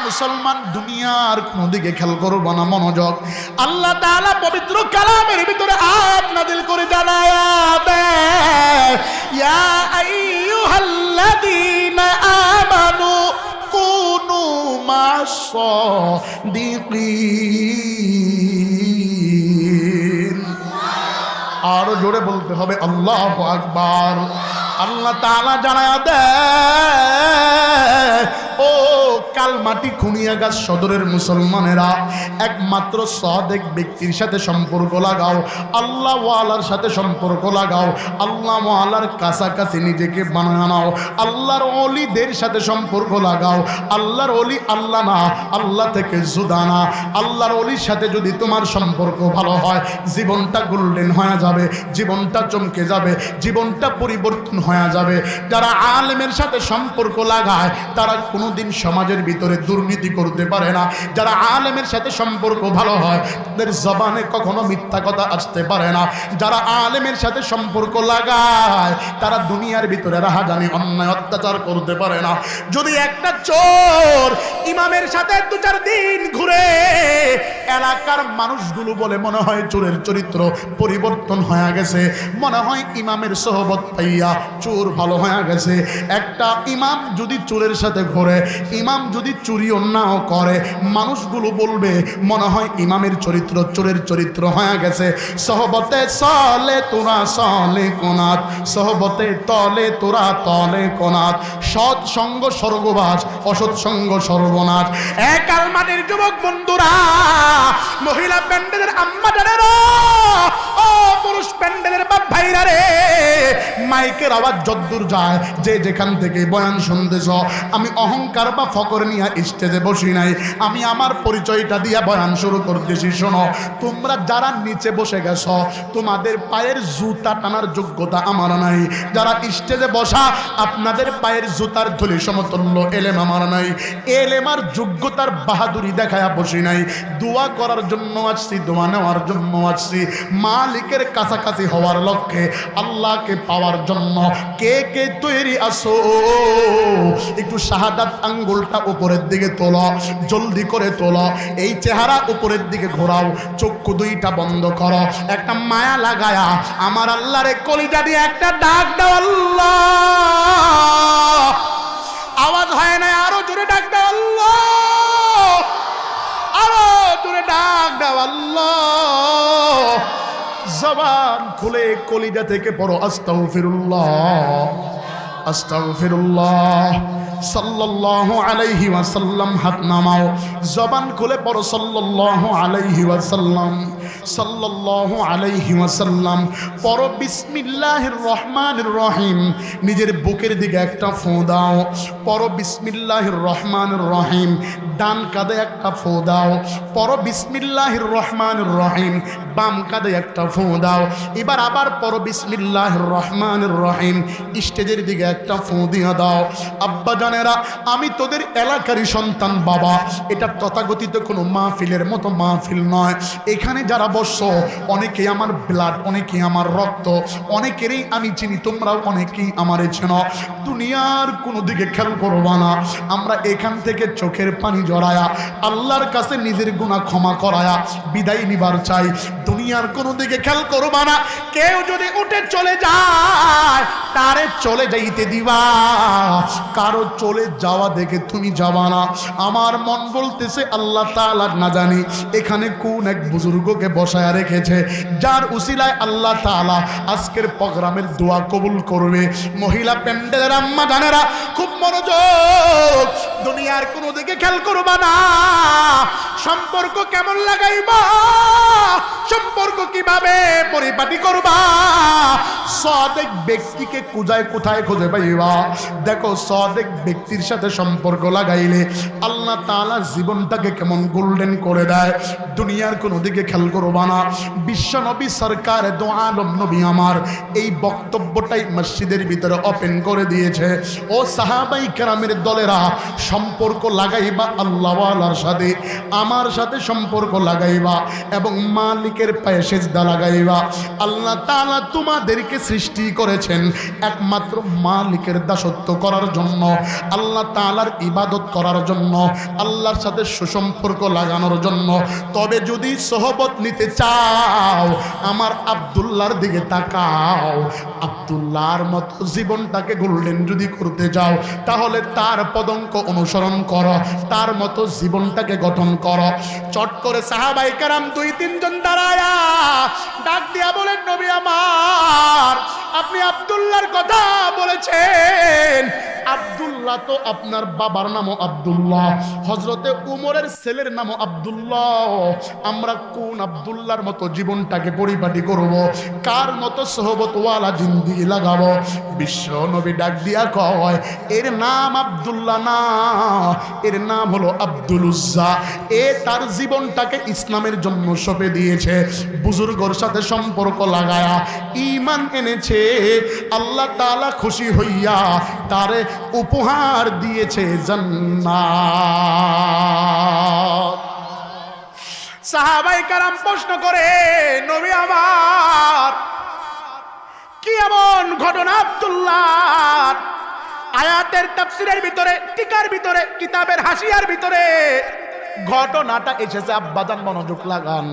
মুসলমান, দুনিয়ার কোনো দিকে খেয়াল করবো না, মনোযোগ। আল্লাহ তাআলা পবিত্র কালামের ভিতরে আয়াত নাযিল করে জানায় দেয়, ইয়া আইয়ুহাল্লাযীনা আমানু কুনু মাস-সাদিকিন। আরো জোরে বলতে হবে আল্লাহু আকবার। আল্লাহ তাআলা জানায়া দেয়, ও কালমাটি খুনিয়াগাছ সদরের মুসলমানেরা, একমাত্র সাদেক ব্যক্তির সাথে সম্পর্ক লাগাও, আল্লাহ ওয়ালার সাথে সম্পর্ক লাগাও, আল্লাহ ওয়ালার কাছাকাছি নিজেকে বানায় নাও, আল্লাহর ওলিদের সাথে সম্পর্ক লাগাও। আল্লাহর ওলি আল্লাহ না, আল্লাহ থেকে জুদা না। আল্লাহর ওলির সাথে যদি তোমার সম্পর্ক ভালো হয়, জীবনটা গোল্ডেন হয়ে যাবে, জীবনটা চমকে যাবে, জীবনটা পরিবর্তন হয়ে যাবে। যারা আলেমের সাথে সম্পর্ক লাগায় তারা কোনোদিন সমাজের ভিতরে দুর্নীতি করতে পারে না। যারা আলেমের সাথে সম্পর্ক ভালো হয় তাদের জবানে কখনো মিথ্যা কথা আসতে পারে না। যারা আলেমের সাথে সম্পর্ক লাগায় তারা দুনিয়ার ভিতরে রাহাজানি অন্যায় অত্যাচার করতে পারে না। যদি একটা চোর ইমামের সাথে 2-4 দিন ঘুরে, এলাকার মানুষগুলো বলে মনে হয় চোরের চরিত্র পরিবর্তন হয়ে গেছে, মনে হয় ইমামের সোহবত পাইয়া চোর ভালো হয়ে গেছে। একটা ইমাম যদি চোরের সাথে ঘোরে, ইমাম যদি চুরি অন্যায় করে, মানুষগুলো বলবে মনে হয় ইমামের চরিত্র চোরের চরিত্র হয়ে গেছে। সহবতে চলে তোরা চলে কোনাত, সহবতে তলে তোরা তলে কোনাত। সৎ সঙ্গ স্বর্গবাস, অসৎ সঙ্গ সর্বনাশ। এক আলমাটির যুবক বন্ধুরা, মহিলা প্যান্ডেলের আম্মা জানেরা, ও পুরুষ প্যান্ডেলের বাপ ভাইরা রে, মাইকের আওয়াজ যদ্দূর যায়, যে যেখান থেকে বয়ান শুনতেছ, আমি অহংকার বা ফকর নিয়ে স্টেজে বসি নাই, আমি আমার পরিচয়টা দিয়া বয়ান শুরু করতেছি। শোনো, তোমরা যারা নিচে বসে গেছ, তোমাদের পায়ের জুতা টানার যোগ্যতা আমার নাই। যারা স্টেজে বসা, আপনাদের পায়ের জুতার ধুলি সমতুল্য এলেম আমার নাই। এলেমার যোগ্যতার বাহাদুরি দেখায়া বসি নাই। দোয়া করার জন্য আসছি, দোয়া নেওয়ার জন্য আসছি, মালিকের কাছাকাছি হওয়ার লক্ষ্যে, আল্লাহকে পাওয়ার জন্য। কে কে তৈরি আসো? একটু শাহাদাত আঙ্গুলটা উপরের দিকে তোলো, জলদি করে তোলো। এই চেহারা উপরের দিকে ঘোরাও, চক্ষু দুইটা বন্ধ করো, একটা মায়া লাগায়া আমার আল্লাহরে কলিজা দিয়ে একটা ডাক দাও, আল্লাহ। আওয়াজ হয় না, আরো জোরে ডাক দাও, আল্লাহ। আরো জোরে ডাক দাও, আল্লাহ। জবান খুলে কলিজা থেকে পড়ো আস্তাগফিরুল্লাহ, আস্তাগফিরুল্লাহ, সাল্লাল্লাহু আলাইহি ওয়াসাল্লাম। হাত নামাও, জবান খুলে পড়ো সাল্লাল্লাহু আলাইহি ওয়াসাল্লাম, সাল্লাল্লাহু আলাইহি ওয়াসাল্লাম। পড়ো বিসমিল্লাহির রহমানির রহিম। নিজের বুকের দিকে একটা ফু দাও, পড়ো বিসমিল্লাহির রহমানির রহিম। ডান কাঁধে একটা ফু দাও, পড়ো বিসমিল্লাহির রহমানির রহিম। বাম কাঁধে একটা ফু দাও। এবার আবার পড়ো বিসমিল্লাহির রহমানির রহিম। স্টেজের দিকে একটা ফু দিয়ে দাও। আব্বা জানেরা, আমি তোদের এলাকারই সন্তান বাবা। এটা তথাগতিত কোনো মাহফিলের মতো মাহফিল নয়। এখানে যারা বসছো, অনেকেই আমার ব্লাড, অনেকেই আমার রক্ত, অনেকেরই আমি চিনি, তোমরাও অনেকেই আমারে চেনো। দুনিয়ার কোনো দিকে খেয়াল করবা না। আমরা এখান থেকে চোখের পানি জড়ায়া আল্লাহর কাছে নিজের গুনাহ ক্ষমা করায়া বিদায় নিবার চাই। দুনিয়ার কোনো দিকে খেয়াল করবা না। কেউ যদি উঠে চলে যায়, তারে চলে যাইতে দিবা, কারো চলে যাওয়া দেখে তুমি যাবা না। আমার মন বলতেছে আল্লাহ তাআলা না জানি এখানে কোন এক বুজুর্গকে বসায়া রেখেছে, যার উসিলায় আল্লাহ তাআলা আজকের প্রোগ্রামের দোয়া কবুল করবে। মহিলা প্যান্ডেলের আম্মা জানেরা, খুব মনোযোগ। দুনিয়ার কোনো দিকে খেয়াল করবা না। সম্পর্ক কেমন লাগাইবা, সম্পর্ক কিভাবে পরিপাটি করবা, সাদেক ব্যক্তিকে কোথায় খুঁজে পাইবা। দেখো, সাদেক ব্যক্তির সাথে সম্পর্ক লাগাইলে আল্লাহ তাআলা জীবনটাকে কেমন গোল্ডেন করে দেয়। দুনিয়ার কোনো দিকে খেয়াল করবা না। বিশ্ব নবী সরকার দো আলম নবী আমার এই বক্তব্যটাই মসজিদের ভিতরে ওপেন করে দিয়েছে। ও সাহাবাই কেরামের দলেরা, সম্পর্ক লাগাইবা আল্লাহ ওয়ালার সাথে। আমার আমার সাথে সম্পর্ক লাগাইবা এবং মালিকের পায়ে সেজদা লাগাইবা। আল্লাহ তাআলা তোমাদেরকে সৃষ্টি করেছেন একমাত্র মালিকের দাসত্ব করার জন্য, আল্লাহ তাআলার ইবাদত করার জন্য, আল্লাহর সাথে সুসম্পর্ক লাগানোর জন্য। তবে যদি সোহবত নিতে চাও আমার আব্দুল্লাহর দিকে তাকাও। আব্দুল্লাহর মতো জীবনটাকে গোল্ডেন যদি করতে যাও তাহলে তার পদঙ্ক অনুসরণ করো, তার মতো জীবনটাকে গঠন করো। চট করে সাহাবায়ে কেরাম 2-3 জন দাঁড়ায়া ডাক দিয়া বলেন, নবী আমার, আপনি আব্দুল্লাহর কথা বলেছেন। আব্দুল্লাহ তো আপনার বাবার নামও আব্দুল্লাহ, হযরতে উমরের ছেলের নামও আব্দুল্লাহ। আমরা কোন আব্দুল্লাহর মতো জীবনটাকে পরিপাটি করব, কার মতো সোহবতওয়ালা জিন্দেগি লাগাবো? বিশ্ব নবী ডাক দিয়া কয়, এর নাম আব্দুল্লাহ না, এর নাম হলো আব্দুল উজ্জা। এ তার জীবনটাকে ইসলামের জন্য সঁপে দিয়েছে, বুজুর্গর সাথে সম্পর্ক লাগায়া ঈমান এনেছে। আল্লাহ তাআলা খুশি হইয়া তারে উপহার দিয়েছে জান্নাত। সাহাবায়ে কেরাম প্রশ্ন করে, নবী আমার, কি এমন ঘটনা আব্দুল্লাহ? আয়াতের তাফসীরের ভিতরে, টিকার ভিতরে, কিতাবের হাসিয়ার ভিতরে ঘটনাটা এসেছে। আব্বাজান মনোযোগ লাগান।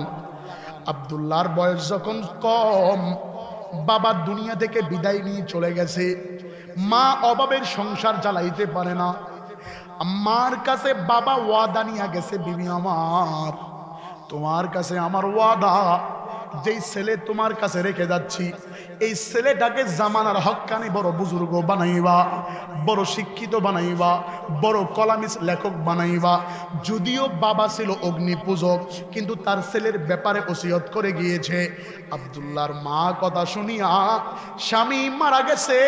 আব্দুল্লাহর বয়স যখন কম, বাবা দুনিয়া থেকে বিদায় নিয়ে চলে গেছে। মা অভাবের সংসার চালাইতে পারে না। মার কাছে বাবা ওয়াদা নিয়ে গেছে, বিবি আমার, তোমার কাছে আমার ওয়াদা, যেই ছেলে তোমার কাছে রেখে যাচ্ছি এই ছেলেটাকে জামানার হক্কানি বড় বুজুর্গ বানাইবা, বড় শিক্ষিত বানাইবা, বড় কলামিস লেখক বানাইবা। যদিও বাবা ছিল অগ্নি পূজক, কিন্তু তার ছেলের ব্যাপারে ওসিয়ত করে গিয়েছে। আব্দুল্লাহর মা কথা শুনিয়া, স্বামী মারা গেছে,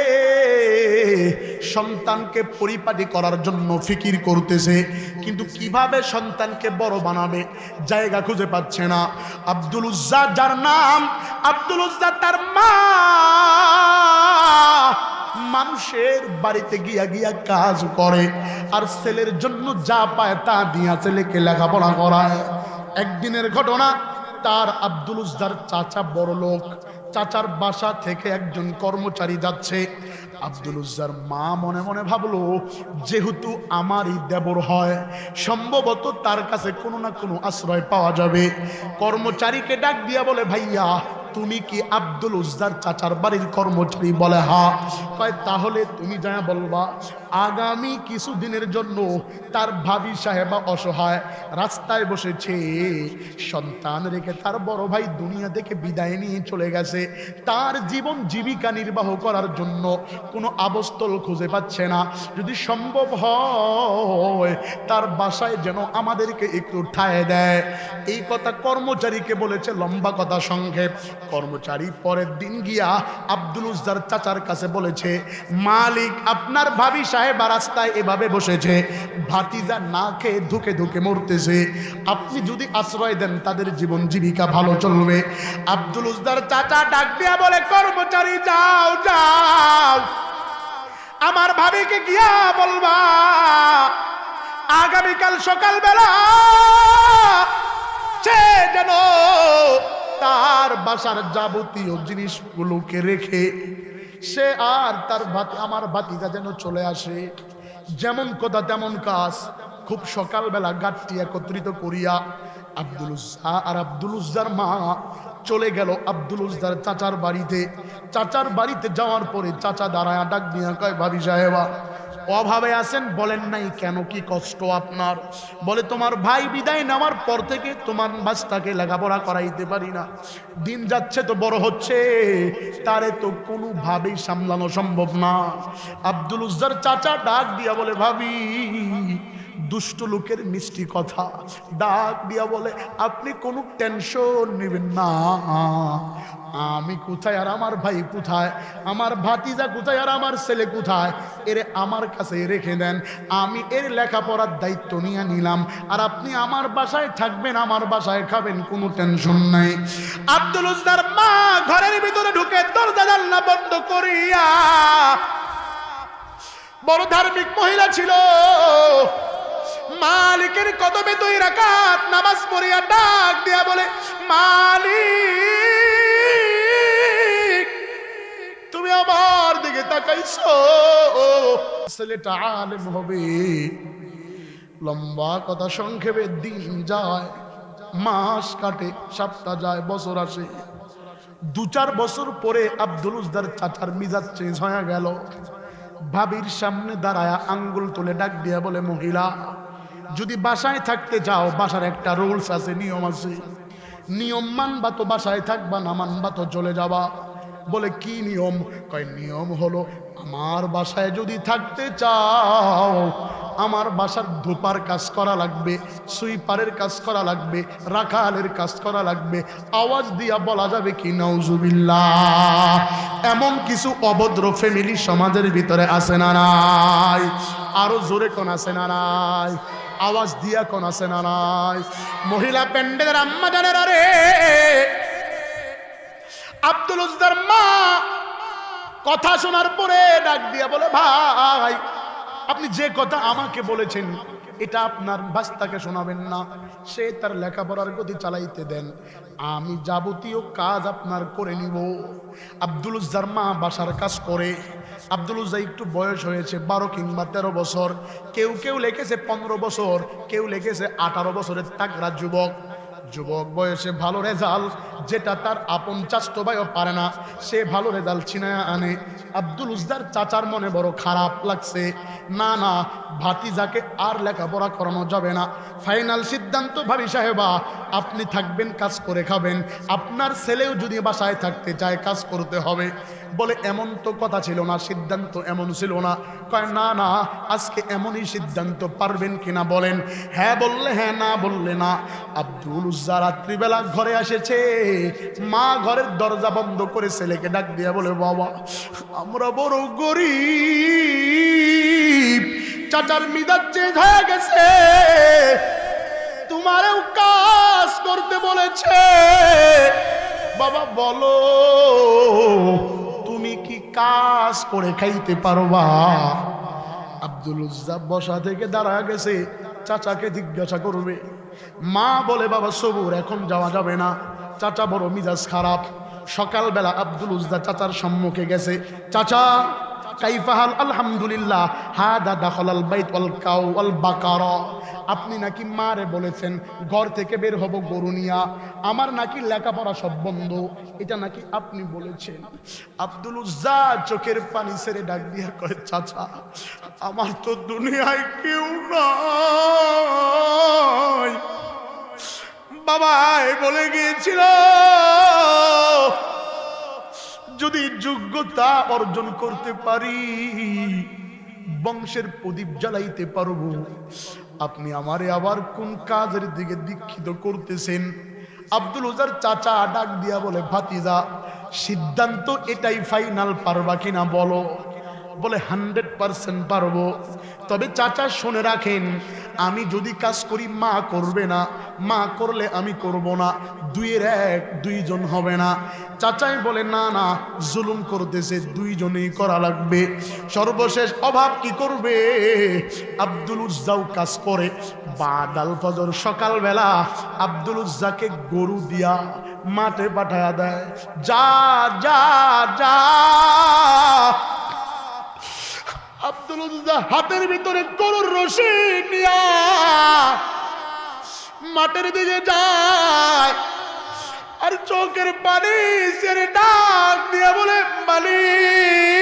সন্তানকে পরিপাটি করার জন্য ফিকির করতেছে, কিন্তু কিভাবে সন্তানকে বড় বানাবে জায়গা খুঁজে পাচ্ছে না। আব্দুল উজ্জা যার নাম, আব্দুল উজ্জা তার মা মানুষের বাড়িতে গিয়া গিয়া কাজ করে, আর ছেলের জন্য যা পায় তা দিয়া ছেলেকে লেখাপড়া করায়। একদিনের ঘটনা, তার আব্দুল উজ্জার চাচা বড় লোক, চাচার বাসা থেকে একজন কর্মচারী যাচ্ছে। আব্দুল উজ্জার মা মনে মনে ভাবলো, যেহেতু আমারই দেবর হয়, সম্ভবত তার কাছে কোনো না কোনো আশ্রয় পাওয়া যাবে। কর্মচারীকে ডাক দিয়া বলে, ভাইয়া তুমি কি আব্দুল উজ্জার চাচার বাড়ির কর্মচারী? বলে হ্যাঁ। কয় তাহলে তুমি যা বলবা, আগামী কিছুদিনের জন্য তার ভাবি সাহেবা অসহায়, রাস্তায় বসেছে, সন্তান রেখে তার বড় ভাই দুনিয়া থেকে বিদায় নিয়ে চলে গেছে। তার জীবন জীবিকা নির্বাহ করার জন্য কোনো আবস্থল খুঁজে পাচ্ছে না। যদি সম্ভব হয় তার বাসায় যেন আমাদেরকে একটু ঠায় দেয়। এই কথা কর্মচারীকে বলেছে। লম্বা কথা সংক্ষেপ, কর্মচারী পরের দিন গিয়া আব্দুল উজ্জার চাচার কাছে বলেছে, মালিক আপনার ভাবি সাহেব রাস্তায় এভাবে বসেছে, ভাতিজা না খেয়ে ধুকে ধুকে মরতেছে, আপনি যদি আশ্রয় দেন তাদের জীবন জীবিকা ভালো চলবে। আব্দুল উজ্জার চাচা ডাক দিয়া বলে, কর্মচারী যাও যাও, আমার ভাবিকে গিয়া বলবা আগামীকাল সকালবেলা সে যেন তার বাসার যাবতীয় জিনিসগুলোকে রেখে সে আর তার আমার ভাতিজা যেন চলে আসে। যেমন কথা তেমন কাজ। খুব সকালবেলা গাঠটি একত্রিত করিয়া আব্দুল উজ্জা আর আব্দুল উজ্জার মা চলে গেল আব্দুল উজ্জার চাচার বাড়িতে। চাচার বাড়িতে যাওয়ার পরে চাচা দাঁড়ায়া ডাক দিয়া কয়, ভাবি সাহেবা অভাবে আছেন? বলেন নাই কেন, কি কষ্ট আপনার? বলে, তোমার ভাই বিদায় নেওয়ার পর থেকে তোমার বাচ্চাকে লেখাপড়া করাইতে পারি না, দিন যাচ্ছে তো বড় হচ্ছে, তারে তো কোনোভাবেই সামলানো সম্ভব না। আব্দুল উজ্জার চাচা ডাক দিয়া বলে, ভাবি দুষ্ট লোকের মিষ্টি কথা, ডাক দিয়া বলে, আপনি কোনো টেনশন নেবেন না, আমি কোথায় আর আমার ভাই কোথায়, আমার ভাতিজা কোথায় আর আমার ছেলে কোথায়, এরে আমার কাছে রেখে দেন, আমি এর লেখাপড়ার দায়িত্ব নিয়ে নিলাম, আর আপনি আমার বাসায় থাকবেন, আমার বাসায় খাবেন, কোনো টেনশন নাই। আব্দুল উজ্জার মা ঘরের ভিতরে ঢুকে দরজা জানলা বন্ধ করিয়া, বড় ধার্মিক মহিলা ছিল, মালিকের কদমে 2 রাকাত নামাজ পড়িয়া ডাক দিয়া বলে, মালিক তুমি আমার দিকে তাকাইছো, ছেলেটা আলেম হবে। লম্বা কথা সংক্ষেপে দিন যায়, মাস কাটে, সপ্তাহ যায়, বছর আসে। 2-4 বছর পরে আব্দুল উজ্জার চাচার মিজাজ চেঞ্জ হয়ে গেল। ভাবির সামনে দাঁড়ায়া আঙ্গুল তুলে ডাক দিয়া বলে, মহিলা যদি বাসায় থাকতে যাও, বাসার একটা রুলস আছে, নিয়ম আছে, নিয়ম মানবা তো বাসায় থাকবা, না মানবা তো চলে যাবা। বলে কি নিয়ম? কয় নিয়ম হলো আমার বাসায় যদি থাকতে চাও, আমার বাসার ধোপার কাজ করা লাগবে, সুইপারের কাজ করা লাগবে, রাখালের কাজ করা লাগবে। আওয়াজ দিয়া বলা যাবে কি নাউজুবিল্লাহ? এমন কিছু অভদ্র ফ্যামিলি সমাজের ভিতরে আছে না নাই? আরো জোরে কোন আছে না নাই? আওয়াজ দিয়া কোন আছে না নাই? মহিলা প্যান্ডেলের আম্মা জানেন, আরে আব্দুল উজ্জার মা কথা শোনার পরে ডাক দিয়া বলে, ভাই আপনি যে কথা আমাকে বলেছেন এটা আপনার বাস্তাকে শোনাবেন না, সে তার লেখাপড়ার গতি চালাইতে দেন, আমি যাবতীয় কাজ আপনার করে নিব। আব্দুল উজ্জার মা বাসার কাজ করে। আব্দুল উজ্জা একটু বয়স হয়েছে 12 কিংবা 13 বছর, কেউ কেউ লিখেছে 15 বছর, কেউ লিখেছে 18 বছরের তাগড়া যুবক। যুবক বয়সে ভালো রেজাল্ট, যেটা তার আপন চাচতো ভাইও পারে না, সে ভালো রেজাল্ট ছিনায়া আনে। আব্দুল উজ্জার চাচার মনে বড় খারাপ লাগছে, না না ভাতিজাকে আর লেখাপড়া করানো যাবে না। ফাইনাল সিদ্ধান্ত, ভাবি সাহেবা আপনি থাকবেন, কাজ করে খাবেন, আপনার ছেলেও যদি বাসায় থাকতে চায় কাজ করতে হবে। বলে এমন তো কথা ছিল না, সিদ্ধান্ত এমন ছিল না। কয় না না, আজকে এমনই সিদ্ধান্ত, পারবেন কিনা বলেন? হ্যাঁ বললে হ্যাঁ, না বললে না। আব্দুল উজ্জা রাত্রিবেলা ঘরে এসেছে, মা ঘরের দরজা বন্ধ করে ছেলেকে ডাক দিয়া বলে, বাবা আমরা বড় গরিব, চাচার মিজাজ চেঞ্জ হয়ে গেছে, তোমারও কাজ করতে বলেছে, বাবা বলো তুমি কি কাজ করে খাইতে পারবা? আব্দুল উজ্জা বসা থেকে দাঁড়া গেছে, চাচাকে জিজ্ঞাসা করবে। মা বলে, বাবা সবুর, এখন যাওয়া যাবে না, চাচা বড় মিজাজ খারাপ। সকালবেলা আব্দুল উজ্জা চাচার সম্মুখে গেছে, চাচা কাইফাহাল? আলহামদুলিল্লাহ। হাদা দাখালাল বাইত ওয়াল কাউ ওয়াল বাকারা, আপনি নাকি মারে বলেছেন ঘর থেকে বের হব গরু নিয়া, আমার নাকি লেখাপড়া সব বন্ধ, এটা নাকি আপনি বলেছেন। আব্দুল উজ্জা চোখের পানি ছেড়ে ডাক দিয়া কয়, চাচা আমার তো দুনিয়ায় কেউ নাই, বাবাই বলে গিয়েছিল যদি যোগ্যতা অর্জন করতে পারি বংশের প্রদীপ জ্বালাইতে পারবো। আপনি আমারে আবার কোন কাজের দিকে দীক্ষিত করতেছেন? আব্দুল উজ্জার চাচা ডাক দিয়া বলে, ভাতিজা সিদ্ধান্ত এটাই ফাইনাল, পারবা কিনা বলো? বলে 100% পারবো। তবে চাচা শুনে রাখেন, আমি যদি কাজ করি মা করবে না, মা করলে আমি করব না, 2-এর 1 2জন হবে না। চাচাই বলে, না না জুলুম করতেছে, 2জনেই করা লাগবে। সর্বশেষ অভাব কি করবে? আব্দুল উজ্জাও কাজ করে। বাদাল ফজর সকালবেলা আব্দুল উজ্জাকে গরু দিয়া মাঠে পাঠায়া দেয়, যা যা যা। আব্দুল উজ্জা হাতের ভিতরে গরুর রশি নিয়া মাঠের দিকে যায়, আর চোখের পানি ছেড়ে ডাক দিয়া বলে, মালিক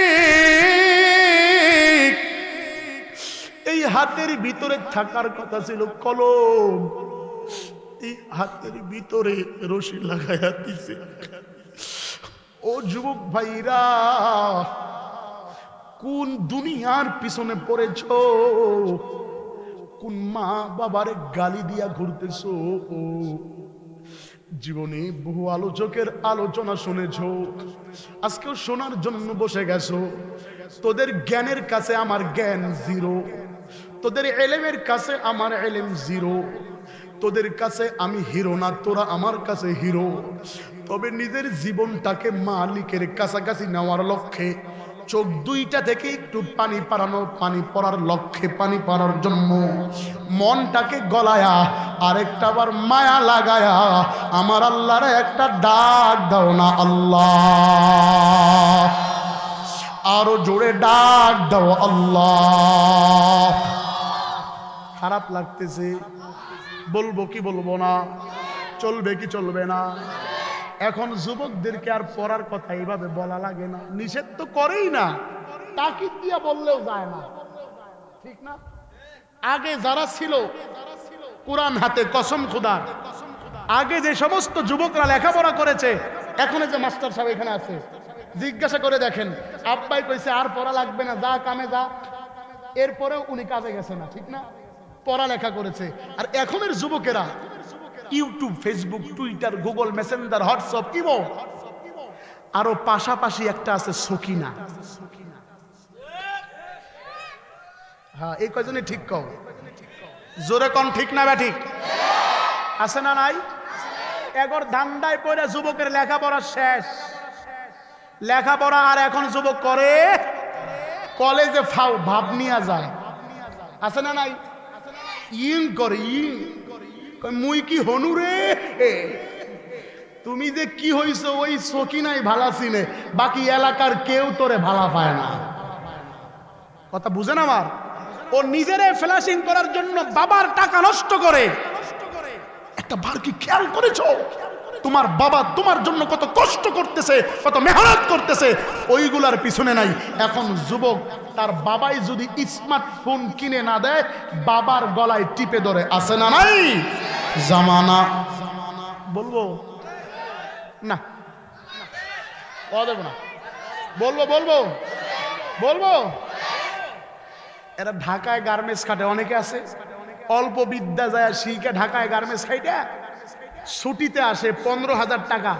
এই হাতের ভিতরে থাকার কথা ছিল কলম, এই হাতের ভিতরে রশি লাগাইয়া দিছে। ও যুবক ভাইরা, কোন দুনিয়ার পিছনে পড়েছ? কোন মা বাবারে গালি দিয়া ঘুরতেছ? জীবনে বহু আলোচকের আলোচনা শুনেছ, আজকেও শোনার জন্য বসে গেছো। তোদের জ্ঞানের কাছে আমার জ্ঞান জিরো, তোদের এলেমের কাছে আমার এলেম জিরো, তোদের কাছে আমি হিরো না, তোরা আমার কাছে হিরো। তবে নিজের জীবনটাকে মালিকের কাছাকাছি নেওয়ার লক্ষ্যে চোখ দুইটা থেকে একটু পানি পারানো, পানি পড়ার লক্ষ্যে, পানি পড়ার জন্য মনটাকে গলায়া আরেকটা বার মায়া লাগায়া আমার আল্লাহর একটা ডাক দাও না আল্লাহ, আরো জোরে ডাক দাও আল্লাহ। খারাপ লাগতেছে, বলবো কি বলবো না, চলবে কি চলবে না? এখন যুবকদেরকে আর পড়ার কথা এইভাবে বলা লাগে না, নিষেধ তো করেই না, তাকিদ দিয়া বললেও যায় না, ঠিক না? আগে যারা ছিল কোরআন হাতে, কসম খোদার, আগে যে সমস্ত যুবকরা লেখাপড়া করেছে, এখন যে মাস্টার সাহেব এখানে আছে, জিজ্ঞাসা করে দেখেন, আব্বাই কইছে আর পড়া লাগবে না, যা কামে যা, এরপরেও উনি কাজে গেছে না, ঠিক না? পড়ালেখা করেছে। আর এখনের যুবকেরা YouTube, Facebook, Twitter, Google, Messenger, WhatsApp, imo, আরো পাশাপাশি একটা আছে সকিনা। হ্যাঁ, এই কয়জনে ঠিক কও, জোরে কোন ঠিক না ব্যাঠিক? আছে না নাই? এগর ধান্দায় পড়ে যুবকের লেখাপড়া শেষ, লেখাপড়া আর এখন যুবক করে কলেজে ফাও ভাব নিয়ে যায়, আছে না নাই? ইন করে ইন, মুই কি হনু রে, তুমি যে কি হইছো ওই সকিনাই ভালা চিনে, বাকি এলাকার কেউ তোরে ভালা পায় না। কথা বুঝেন আমার? ও নিজেরে ফ্ল্যাশিং করার জন্য বাবার টাকা নষ্ট করে। একটা বার কি খেয়াল করেছো তোমার বাবা তোমার জন্য কত কষ্ট করতেছে, কত মেহনত করতেছে, ওইগুলার পিছনে নাই। এখন যুবক তার বাবাই যদি স্মার্টফোন কিনে না দেয়, বাবার গলায় টিপে ধরে, আছে না নাই? জামানা বলবো না, দেব না, বলবো বলবো বলবো। এরা ঢাকায় গার্মেন্টস খাটে, অনেকে আছে অল্প বিদ্যা যায় শিখে ঢাকায় গার্মেন্টস খাইটা ছুটিতে আসে, 15,000 টাকা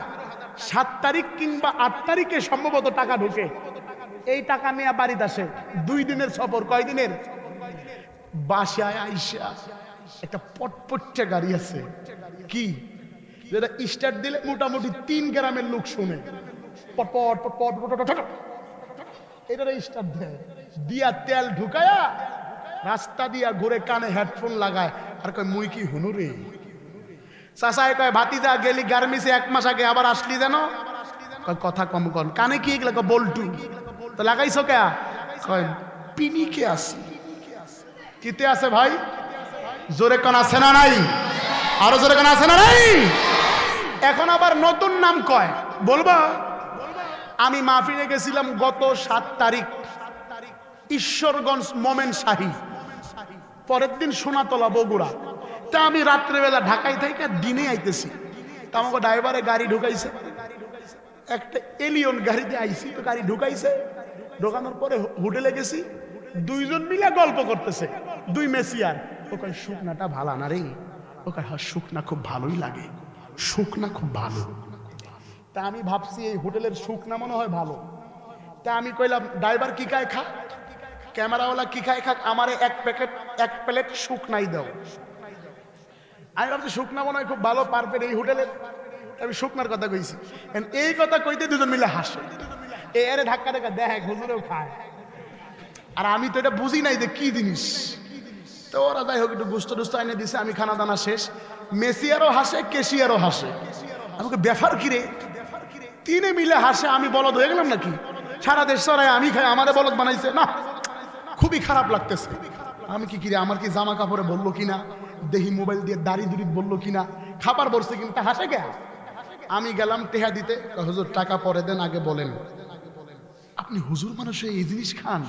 7 তারিখ কিংবা 8 তারিখে সম্ভবত টাকা ঢুকে, এই টাকা নিয়ে বাড়িতে আসে, 2 দিনের সফর। কয় দিনের? বাসায় আইসা একটা পটপটে গাড়ি আছে, কি যেটা স্টার্ট দিলে মোটামুটি 3 গ্রামের লোক শুনে, পটপট পটপট পটপট, এটা স্টার্ট দেয়, দিয়া তেল ঢুকায়া রাস্তা দিয়া ঘুরে, কানে হেডফোন লাগায়, আর কয় মুই কি হুনু রে। চাচায় কয় ভাতিজা গেলি গার্মেন্টসে 1 মাস আগে, আবার আসলি যেন? কয় কথা কম কন, কানে কি এগুলা? বল্টু। তো লাগাইছো কে? কয় পিনিকে আছে। কিতে আছে ভাই? জোরে কোন আছে না নাই? আরো জোরে কোন আছে না নাই? এখন আবার নতুন নাম কয়, বলবা? আমি মাহফিলে গেছিলাম গত 7 তারিখ, ঈশ্বরগঞ্জ মোমেন শাহী, পরের দিন সোনাতলা বগুড়া। তা আমি রাত্রেবেলা ঢাকায় থেকে দিনে আইতেছি, তা আমাকে ড্রাইভারে গাড়ি ঢুকাইছে, একটা এলিয়ন গাড়িতে আইছি, তো গাড়ি ঢুকাইছে, ঢোকানোর পরে হোটেলে গেছি, 2 জন মিলে গল্প করতেছে, 2 মেসিয়ার। ও কয় শুকনাটা ভালো না রে? ও কয় হ্যাঁ শুকনা খুব ভালোই লাগে, শুকনা খুব ভালো। তা আমি ভাবছি এই হোটেলের শুকনা মনে হয় ভালো। তা আমি কইলাম ড্রাইভার কি খায় খা, ক্যামেরাওয়ালা কি খায় খাক, আমারে 1 প্লেট শুকনাই দাও। আমি ভাবছি শুকনা মনে হয় খুব ভালো, পারফেক্ট এই হোটেলের। আমি শুকনার কথা কইছি, এই কথা কইতে 2 জন মিলে হাসে, এরে ধাক্কা ধাক্কা দেখ হুজুরেও খায়, আর আমি তো এটা বুঝি নাই যে কি জিনিস। তো ওরা যাই হোক একটু গুস্ত টুস্ত এনে দিছে, আমি খানা দানা শেষ, মেসিয়ারও হাসে, কেশিয়ারও হাসে। আমাকে ব্যাপার কিরে, 3 মিলে হাসে, আমি বলদ হয়ে গেলাম নাকি? সারা দেশ চড়ায় আমি খাই, আমারে বলদ বানাইছে না, খুবই খারাপ লাগতেছে। আমি কি কিরে, আমার কি জামা কাপড়ে বললো কিনা, দেহি মোবাইল দিয়ে দাড়ি দুড়ি বললো কিনা, খাবার বলছে কিন্তু হাসে গে। আমি গেলাম টেহা দিতে, হুজুর টাকা পরে দেন, আগে বলেন। আপনি হুজুর মানুষ এই জিনিস খান?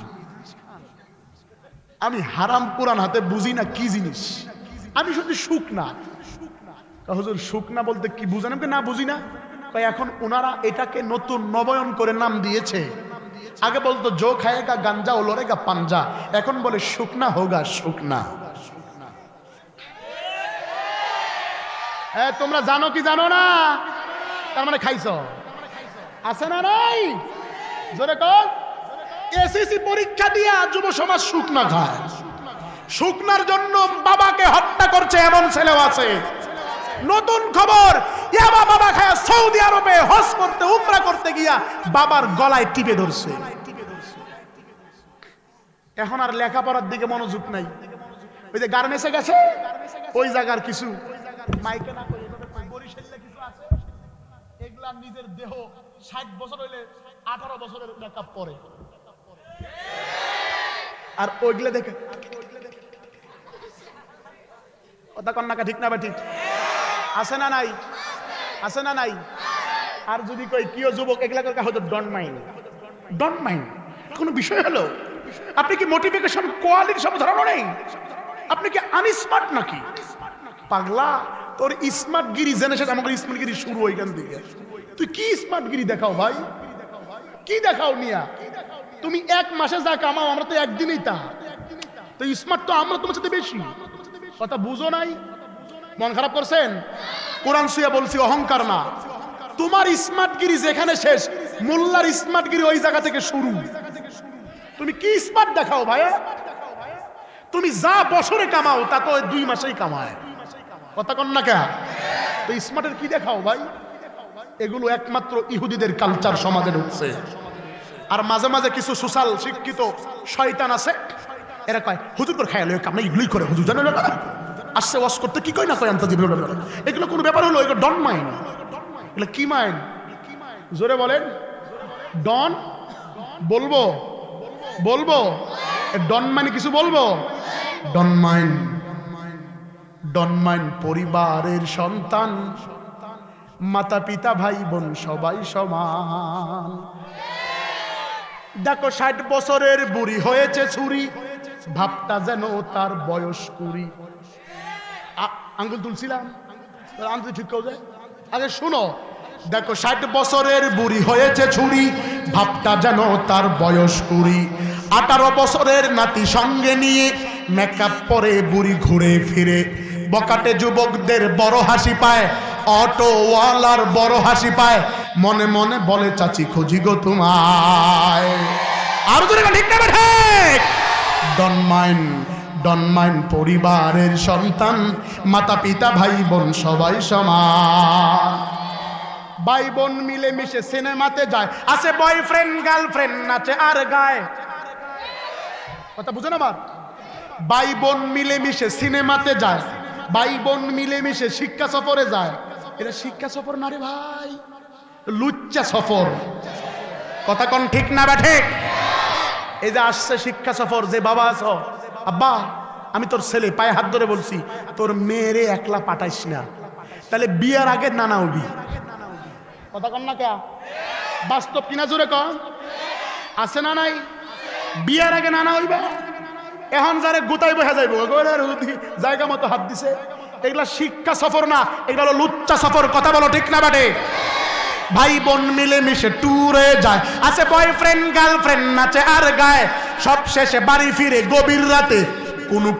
আমি হারাম কোরআন হাতে বুঝি না কি জিনিস, আমি শুধু শুকনা। হুজুর শুকনা বলতে কি বুঝেন? না বুঝি না। এখন ওনারা এটাকে নতুন নবায়ন করে নাম দিয়েছে, আগে বলতো জো খায়েগা গাঞ্জা ও লড়েগা পাঞ্জা, এখন বলে শুকনা হোগা শুকনা। তোমরা জানো কি জানো না? তার মানে খাইছো, আছে না নাই? জোরে কর। এসএসসি পরীক্ষা দিয়া যুব সমাজ শুকনা খায়, শুকনার জন্য বাবাকে হত্যা করছে এমন ছেলেও আছে। নতুন খবর, ইয়াবা বাবা খায় সৌদি আরবে হজ করতে উমরা করতে গিয়া বাবার গলায় টিপে ধরছে। এখন আর লেখাপড়ার দিকে মনোযোগ নাই। ওই যে গার্মেন্টসে গেছে, ওই জায়গার কিছু মাইকে না করে বরিশালে কিছু আছে, এগুলা নিজের দেহ 60 বছর হইলে 18 বছরের মেকআপ পরে, আর ওইগুলো দেখে কথা কন্যাকা ঠিক না বা ঠিক আছে না নাই? আছে না নাই? আর যদি কই কিও যুবক এগুলা করে হয়তো ডন্ট মাইন্ড কোনো বিষয় হলো? আপনি কি মোটিভেশন কোয়ালিটি সব ধরানো নেই? আপনি কি আনস্মার্ট নাকি? পাগলা, তোর স্মার্ট গিরি জেনেছে, আমাকে স্মার্ট গিরি শুরু ওইখান থেকে। তুই কি স্মার্ট গিরি দেখাও ভাই? কি দেখাও মিয়া? তুমি এক মাসে যা কামাও আমরা তো একদিনেই তা। তো স্মার্ট তো আমরা তোমার সাথে বেশি। কথা বুঝো নাই? মন খারাপ করছেন? কোরআন সুয়া বলছি অহংকার না। তোমার স্মার্ট গিরি যেখানে শেষ, মোল্লার স্মার্ট গিরি ওই জায়গা থেকে শুরু। তুমি কি স্মার্ট দেখাও ভাই? তুমি যা বছরে কামাও তা তো 2 মাসেই কামায়। কথা কন না কে? তো স্মার্টের কি দেখাও ভাই? এগুলো একমাত্র ইহুদিদের কালচার সমাজে ঢুকছে। আর মাঝে মাঝে কিছু সোশ্যাল শিক্ষিত শয়তান আছে, এরা কয় হুজুর করে খায় লোক আমরা এগুলোই করে হুজুর জানেন না আসছে ওয়াশ করতে কি কয় না কয় আনতে দিবে, এগুলো কোনো ব্যাপার হলো? এগুলো ডন মাইন্ড। এগুলো কি মাইন্ড? জোরে বলেন। ডন বলবো বলবো ডন মানে কিছু বলবো? ডন মাইন্ড পরিবারের সন্তান, মাতা পিতা ভাই বোন সবাই সমান। দেখো 60 বছরের বুড়ি হয়েছে ছুরি, ভাবটা যেন তার বয়স 20। আঙ্গুল তুলছিলাম আঙ্গুল ঠিক করে আগে শুনো। দেখো 60 বছরের বুড়ি হয়েছে ছুরি, ভাবটা যেন তার বয়স 20। 18 বছরের নাতি সঙ্গে নিয়ে মেকআপ পরে বুড়ি ঘুরে ফিরে। বকাটে যুবকদের বড় হাসি পায়, অটোওয়ালার বড় হাসি পায়, মনে মনে বলে চাচি খুঁজি গো তোমায়। আর জোরে ঠিক না ঠিক? ডন মাইন্ড পরিবারের সন্তান, মাতা পিতা ভাই বোন সবাই সমান। ভাই বোন মিলে মিশে সিনেমাতে যায়, আছে বয়ফ্রেন্ড গার্লফ্রেন্ড নাচে আর গায়। কথা বুঝেন আমার? ভাই বোন মিলে মিশে সিনেমাতে যায়, ভাই বোন মিলে মিশে শিক্ষা সফরে যায়। এটা শিক্ষা সফর না রে ভাই, লুচ্চা সফর। কথা কোন ঠিক না বা ঠিক? এই যে আসছে শিক্ষা সফর, যে বাবা আছো, আব্বা আমি তোর ছেলে পায়ে হাত ধরে বলছি তোর মেয়েরে একলা পাঠাইস না, তাহলে বিয়ার আগে নানা হবি। কথা কন না কে? বাস্তব কিনা জোরে কন? আছে না নাই? বিয়ার আগে নানা হইবা। এখন যারে গুতাই বসা যাইব জায়গা মতো হাত দিছে, এগুলা শিক্ষা সফর না, এগুলো হলো লুচ্চা সফর। কথা বলো ঠিক না বাটে? ভাই বোন মিলে মিশে ট্যুরে যায়, আছে বয়ফ্রেন্ড গার্লফ্রেন্ড নাচে আর গায়। সব শেষে বাড়ি ফিরে গভীর রাতে,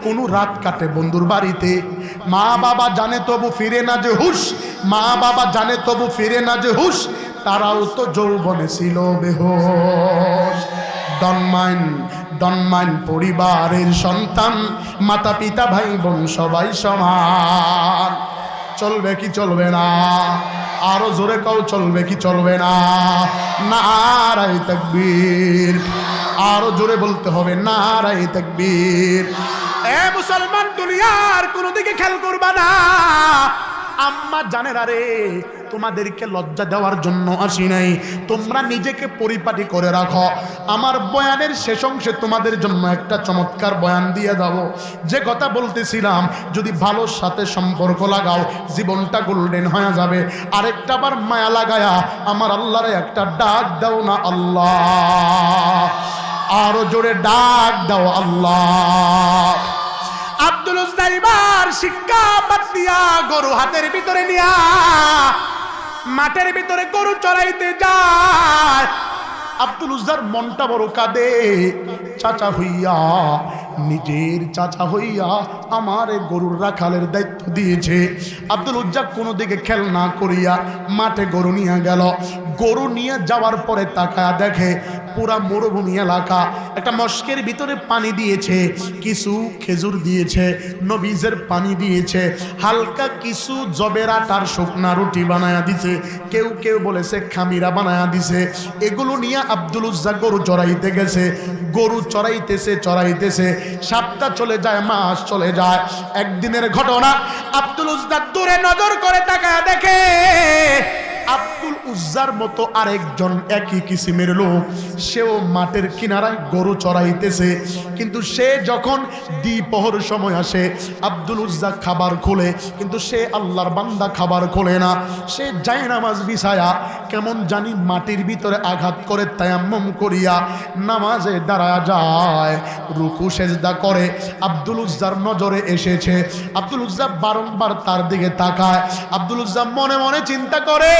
কোন রাত কাটে বন্ধুর বাড়িতে। মা বাবা জানে তবু ফিরে না যে হুশ, মা বাবা জানে তবু ফিরে না যে হুশ, তারাও তো যৌবনে ছিল বেহুশ। ডন মাইন্ড পরিবারের সন্তান, মাতা পিতা ভাই বোন সবাই সমান। চলবে কি চলবে না? আরো জোরে কও চলবে কি চলবে না? নারায়ে তাকবীর। আরো জোরে বলতে হবে নারায়ে তাকবীর। এ মুসলমান, দুনিয়ার কোন দিকে খেয়াল করবা না। আম্মা জানেন আরে তোমাদেরকে লজ্জা দেওয়ার জন্য আসি নাই, তোমরা নিজেকে পরিপাটি করে রাখো। আমার বয়ানের শেষ অংশে তোমাদের জন্য একটা চমৎকার বয়ান দিয়ে যাব। যে কথা বলতেছিলাম, যদি ভালোর সাথে সম্পর্ক লাগাও জীবনটা গোল্ডেন হয়ে যাবে। আরেকটা বার মায়া লাগায়া আমার আল্লাহরে একটা ডাক দাও না আল্লাহ। আরো জোরে ডাক দাও আল্লাহ। আব্দুল উজ্জাইবার শিক্ষা বাদ দিয়া গরু হাতের ভিতরে নিয়া মাঠের ভিতরে গরু চড়াইতে যায়। আব্দুল উজ্জার মনটা বড় কাঁদে, চাচা হইয়া নিজের চাচা হইয়া আমার গরুর রাখালের দায়িত্ব দিয়েছে। আব্দুল উজ্জা কোনো দিকে খেয়াল না করিয়া মাঠে গরু নিয়ে গেল। গরু নিয়ে যাওয়ার পরে তাকায়া দেখে পুরা মরুভূমি এলাকা, একটা মস্কের ভিতরে পানি দিয়েছে, কিছু খেজুর দিয়েছে, নবীজের পানি দিয়েছে, হালকা কিছু জবের আটার শুকনা রুটি বানায়া দিছে, কেউ কেউ বলেছে খামিরা বানায়া দিছে। এগুলো নিয়ে আব্দুল উজ্জা গরু চড়াইতে গেছে। গরু চড়াইতেছে সপ্তাহ চলে যায়, মাস চলে যায়। একদিনের ঘটনা, আব্দুল উজ্জা দূরে নজর করে তাকায় দেখে আব্দুল উজ্জার মতো আরেকজন একই কিসিমের লোক, সেও মাঠের কিনারায় গরু চড়াইতেছে। কিন্তু সে যখন দ্বিপহর সময় আসে, আব্দুল উজ্জা খাবার খোলে, কিন্তু সে আল্লাহর বান্দা খাবার খোলে না। সে যায় নামাজ বিছায়া কেমন জানি মাটির ভিতরে আঘাত করে তায়াম্মুম করিয়া নামাজে দাঁড়া যায়, রুকু সেজদা করে। আব্দুল উজ্জার নজরে এসেছে। আব্দুল উজ্জা বারংবার তার দিকে তাকায়। আব্দুল উজ্জা মনে মনে চিন্তা করে,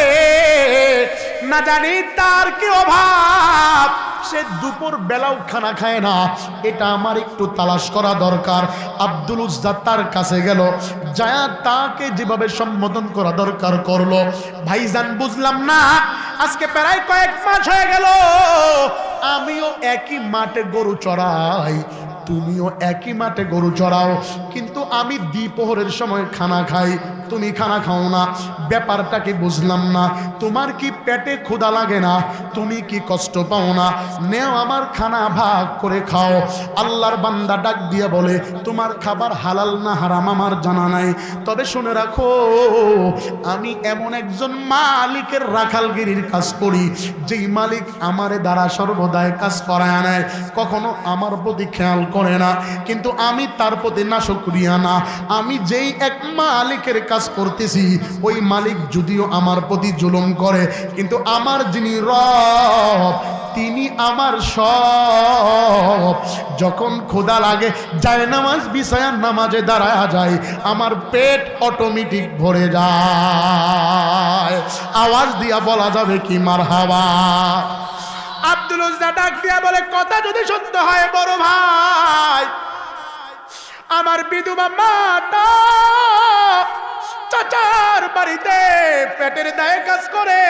না জানি তার কি অভাব, সে দুপুর বেলাও খানা খায় না, এটা আমার একটু তালাশ করা দরকার। আব্দুল উজ্জা তার কাছে গেল, যায়া তাকে যেভাবে সম্বোধন করা দরকার করলো। ভাইজান বুঝলাম না, আজকে প্রায় কয়েক মাস হয়ে গেল আমিও একই মাঠে গরু চড়াই, তুমিও একই মাঠে গরু চড়াও, কিন্তু আমি দ্বিপহরের সময় খানা খাই, তুমি খানা খাও না, ব্যাপারটা কি বুঝলাম না। তোমার কি পেটে ক্ষুধা লাগে না? তুমি কি কষ্ট পাও না? নেও আমার খানা ভাগ করে খাও। আল্লাহর বান্দা ডাক দিয়ে বলে, তোমার খাবার হালাল না হারাম আমার জানা নাই, তবে শুনে রাখো আমি এমন একজন মালিকের রাখালগিরির কাজ করি, যেই মালিক আমারে দ্বারা সর্বদাই কাজ করায় নেয়, কখনো আমার প্রতি খেয়াল করে না, কিন্তু আমি তার প্রতি নাশুকরিয়া না। আমি যেই এক মালিকের কাজ করতেছি, ওই মালিক যদিও আমার প্রতি জুলুম করে, কিন্তু আমার যিনি রব তিনি আমার সব। যখন খোদা লাগে যায় নামাজ বিছায়া নামাজে দাঁড়ায়া যায়, আমার পেট অটোমেটিক ভরে যায়। আওয়াজ দিয়া বলা যাবে কি মারহাবা। আব্দুল উজ্জা ডাক দিয়া বলে, কথা যদি সত্য হয় বড় ভাই, আমার বিধবা মাতা চাচার বাড়িতে পেটের দায়ে কাজ করে,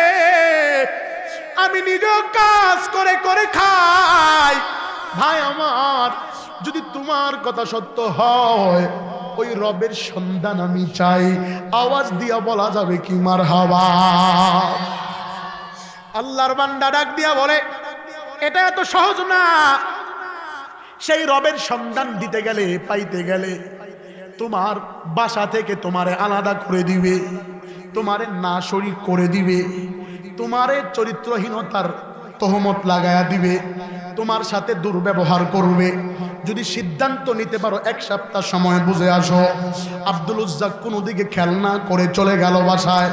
আমি নিজেও কাজ করে করে খাই। ভাই আমার, যদি তোমার কথা সত্য হয়, ওই রবের সন্ধান আমি চাই। আওয়াজ দিয়া বলা যাবে কি মারহাবা। আল্লাহর বান্দা ডাক দিয়া বলে, এটা এত সহজ না। সেই রবের সন্ধান দিতে গেলে, পাইতে গেলে তোমার বাসা থেকে তোমারে আলাদা করে দিবে, তোমারে না শরীক করে দিবে, তোমারে চরিত্রহীনতার তহমত লাগায়া দিবে, তোমার সাথে দুর্ব্যবহার করবে। যদি সিদ্ধান্ত নিতে পারো এক সপ্তাহ সময় বুঝে আসো। আব্দুল উজ্জা কোনো দিকে খেয়াল না করে চলে গেল বাসায়।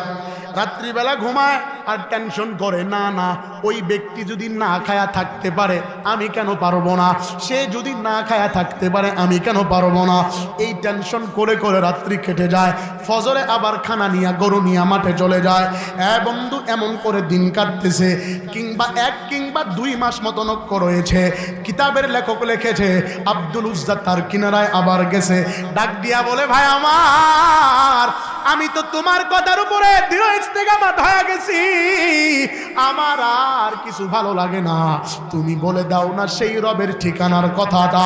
রাত্রিবেলা ঘুমায় আর টেনশন করে, না না, ওই ব্যক্তি যদি না খায়া থাকতে পারে আমি কেন পারবো না, সে যদি না খায়া থাকতে পারে আমি কেন পারবো না। এই টেনশন করে করে রাত্রি কেটে যায়। ফজরে আবার খানা নিয়ে গরু নিয়ে মাঠে চলে যায়। হ্যাঁ বন্ধু, এমন করে দিন কাটতেছে, কিংবা 1 কিংবা 2 মাস মতো নক্ষ রয়েছে। কিতাবের লেখক লিখেছে, আব্দুল উজ্জা তার কিনারায় আবার গেছে, ডাক দিয়া বলে, ভাই আমার, আমি তো তোমার কথার উপরে দৃঢ় ইস্তেকামত হয়ে গেছি, আমার আর কিছু ভালো লাগে না, তুমি বলে দাও না সেই রবের ঠিকানার কথাটা।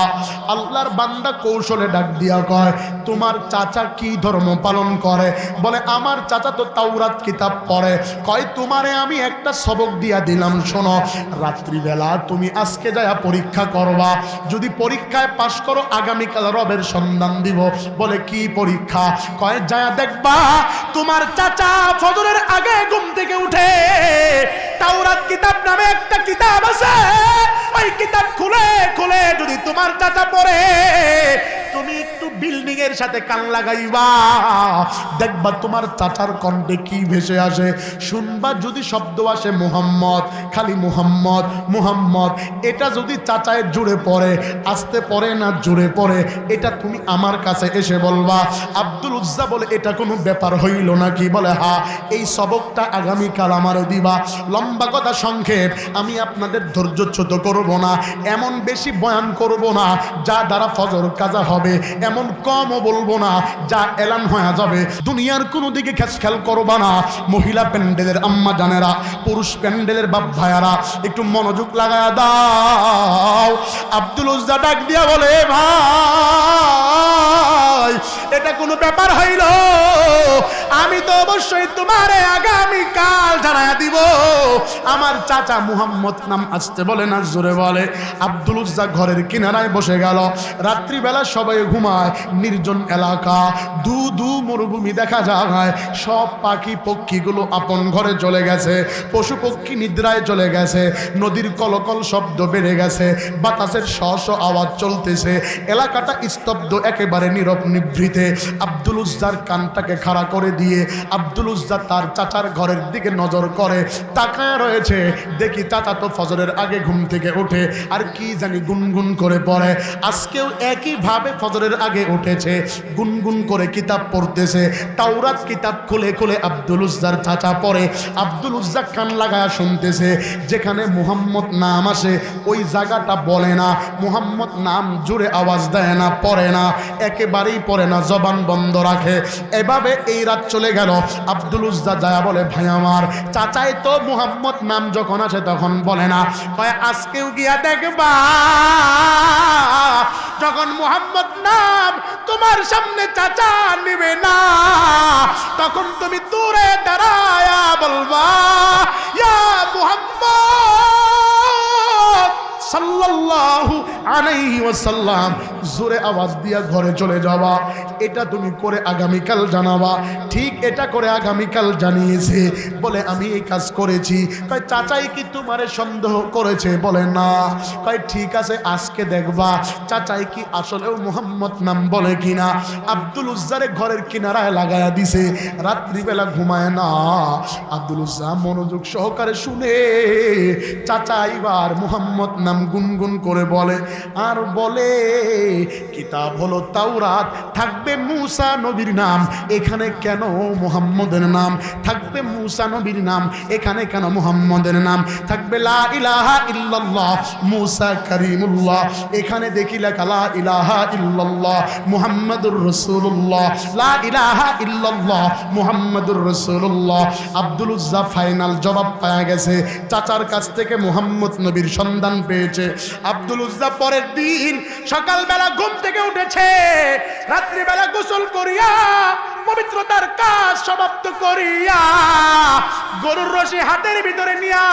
আল্লাহর বান্দা কৌশলে ডাক দিয়া কয়, তোমার চাচা কি ধর্ম পালন করে? বলে, আমার চাচা তো তাওরাত কিতাব পড়ে। কয়, তোমারে আমি একটা সবক দিয়া দিলাম, শোনো, রাত্রিবেলা তুমি আজকে যায়া পরীক্ষা করবা, যদি পরীক্ষায় পাশ করো আগামীকাল রবের সন্ধান দিব। বলে, কি পরীক্ষা? কয়, যায়া দেখবা তোমার চাচা ফজরের আগে ঘুম থেকে উঠে তাওরাত কিতাব নামে একটা কিতাব আছে, ওই কিতাব খুলে খুলে যদি তোমার চাচা পড়ে, তুমি একটু বিল্ডিং এর সাথে কান লাগাইবা, দেখবা তোমার চাচার কণ্ঠে কি ভেসে আসে। শুনবা যদি শব্দ আসে মুহাম্মদ, খালি মুহাম্মদ মুহাম্মদ, এটা যদি চাচায় জুড়ে পড়ে, আসতে পড়ে না জুড়ে পড়ে, এটা তুমি আমার কাছে এসে বলবা। আব্দুল উজ্জা বলে এটা কোনো ব্যাপার হইল নাকি? বলে হ্যাঁ, এই সবকটা আগামীকাল আমার দিবা। লম্বা কথা সংক্ষেপ, আমি আপনাদের ধৈর্যচ্যুত করব না, এমন বেশি বয়ান করব না যা দ্বারা ফজর কাজা হবে, এমন কমও বলবো না যা এলান হয়ে যাবে। দুনিয়ার কোনো দিকে খেয়াল করবা না। মহিলা প্যান্ডেলের আম্মা জানেরা, পুরুষ প্যান্ডেলের বাপ ভাইয়ারা, একটু মনোযোগ লাগায়া দাও। আব্দুল উজ্জা ডাক দিয়া বলে ভাই, এটা কোনো ব্যাপার হইল? আমি তো অবশ্যই তোমারে আগামীকাল জানায়া দিব আমার চাচা মুহাম্মদ নাম আসতে বলে না জোরে বলে। আব্দুল উজ্জা ঘরের কিনারায় বসে গেল। রাত্রিবেলা সবাই ঘুমায়, নির্জন এলাকা, দু দু মরুভূমি দেখা যায়। সব পাখি পক্ষীগুলো আপন ঘরে চলে গেছে, পশু পক্ষী নিদ্রায় চলে গেছে, নদীর কলকল শব্দ বেড়ে গেছে, বাতাসের শস আওয়াজ চলতেছে, এলাকাটা স্তব্ধ, একেবারে নীরব নিভৃতে। আব্দুল উজ্জার কানটাকে খাড়া করে দিয়ে আব্দুল উজ্জা তার চাচার ঘরের দিকে নজর করে, তাকায় রয়েছে। দেখি চাচা তো ফজরের আগে ঘুম থেকে উঠে আর কি জানি গুনগুন করে পড়ে। আজকেও একইভাবে ফজরের আগে উঠেছে, গুনগুন করে কিতাব পড়তেছে। তাওরাত কিতাব খুলে খুলে আব্দুল উজ্জার চাচা পড়ে। আব্দুল উজ্জা কান লাগায় শুনতেছে। যেখানে মুহাম্মদ নাম আসে ওই জায়গাটা বলে না, মুহাম্মদ নাম জুড়ে আওয়াজ দেয় না, পড়ে না, একেবারেই পড়ে না, জবান বন্ধ রাখে। এভাবে এই রাত চলে গেল। আব্দুল উজ্জা যায় বলে ভাই আমার, চাচাই তো মুহাম্মদ নাম যখন আসে তখন বলে না, কয় আজকেও গিয়া দেখবা যখন মুহাম্মদ নাম তোমার সামনে চাচা নিবে না, তখন তুমি দূরে দাঁড়ায়া বলবা ইয়া মুহাম্মদ সাল্লাল্লাহু আলাইহি ওয়াসাল্লাম, জোরে আওয়াজ দিয়া ঘরে চলে যাবা। এটা তুমি করে আগামীকাল জানাবা। ঠিক এটা করে আগামীকাল জানিয়েছে। বলে আমি এই কাজ করেছি। কয় চাচাই কি তোমারে সন্দেহ করেছে? বলে না। কয় ঠিক আছে, আজকে দেখবা চাচাই কি আসলেও মুহাম্মদ নাম বলে কিনা। আব্দুল উজ্জারে ঘরের কিনারায় লাগায়া দিছে। রাত্রিবেলা ঘুমায় না। আব্দুল উজ্জা মনোযোগ সহকারে শুনে চাচা এবার মুহাম্মদ নাম গুনগুন করে বলে, আর বলে কিতাব হলো তাওরাত, থাকবে মূসা নবীর নাম, এখানে কেন মুহাম্মদের নাম? থাকবে মূসা নবীর নাম, এখানে কেন মুহাম্মদের নাম? থাকবে লা ইলাহা ইল্লাল্লাহ মূসা কারীমুল্লাহ, এখানে দেখি লেখা লা ইলাহা ইল্লাল্লাহ মুহাম্মাদুর রাসূলুল্লাহ, লা ইলাহা ইল্লাল্লাহ মুহাম্মাদুর রাসূলুল্লাহ। আব্দুল উজ্জা ফাইনাল জবাব পাওয়া গেছে। চাচার কাছ থেকে মুহাম্মদ নবীর সন্ধান পেয়েছে। আব্দুল উজ্জা পরের দিন সকালবেলা ঘুম থেকে উঠেছে, রাত্রিবেলা গোসল করিয়া পবিত্রতার কাজ সমাপ্ত করিয়া গরুর রশি হাতের ভিতরে নিয়া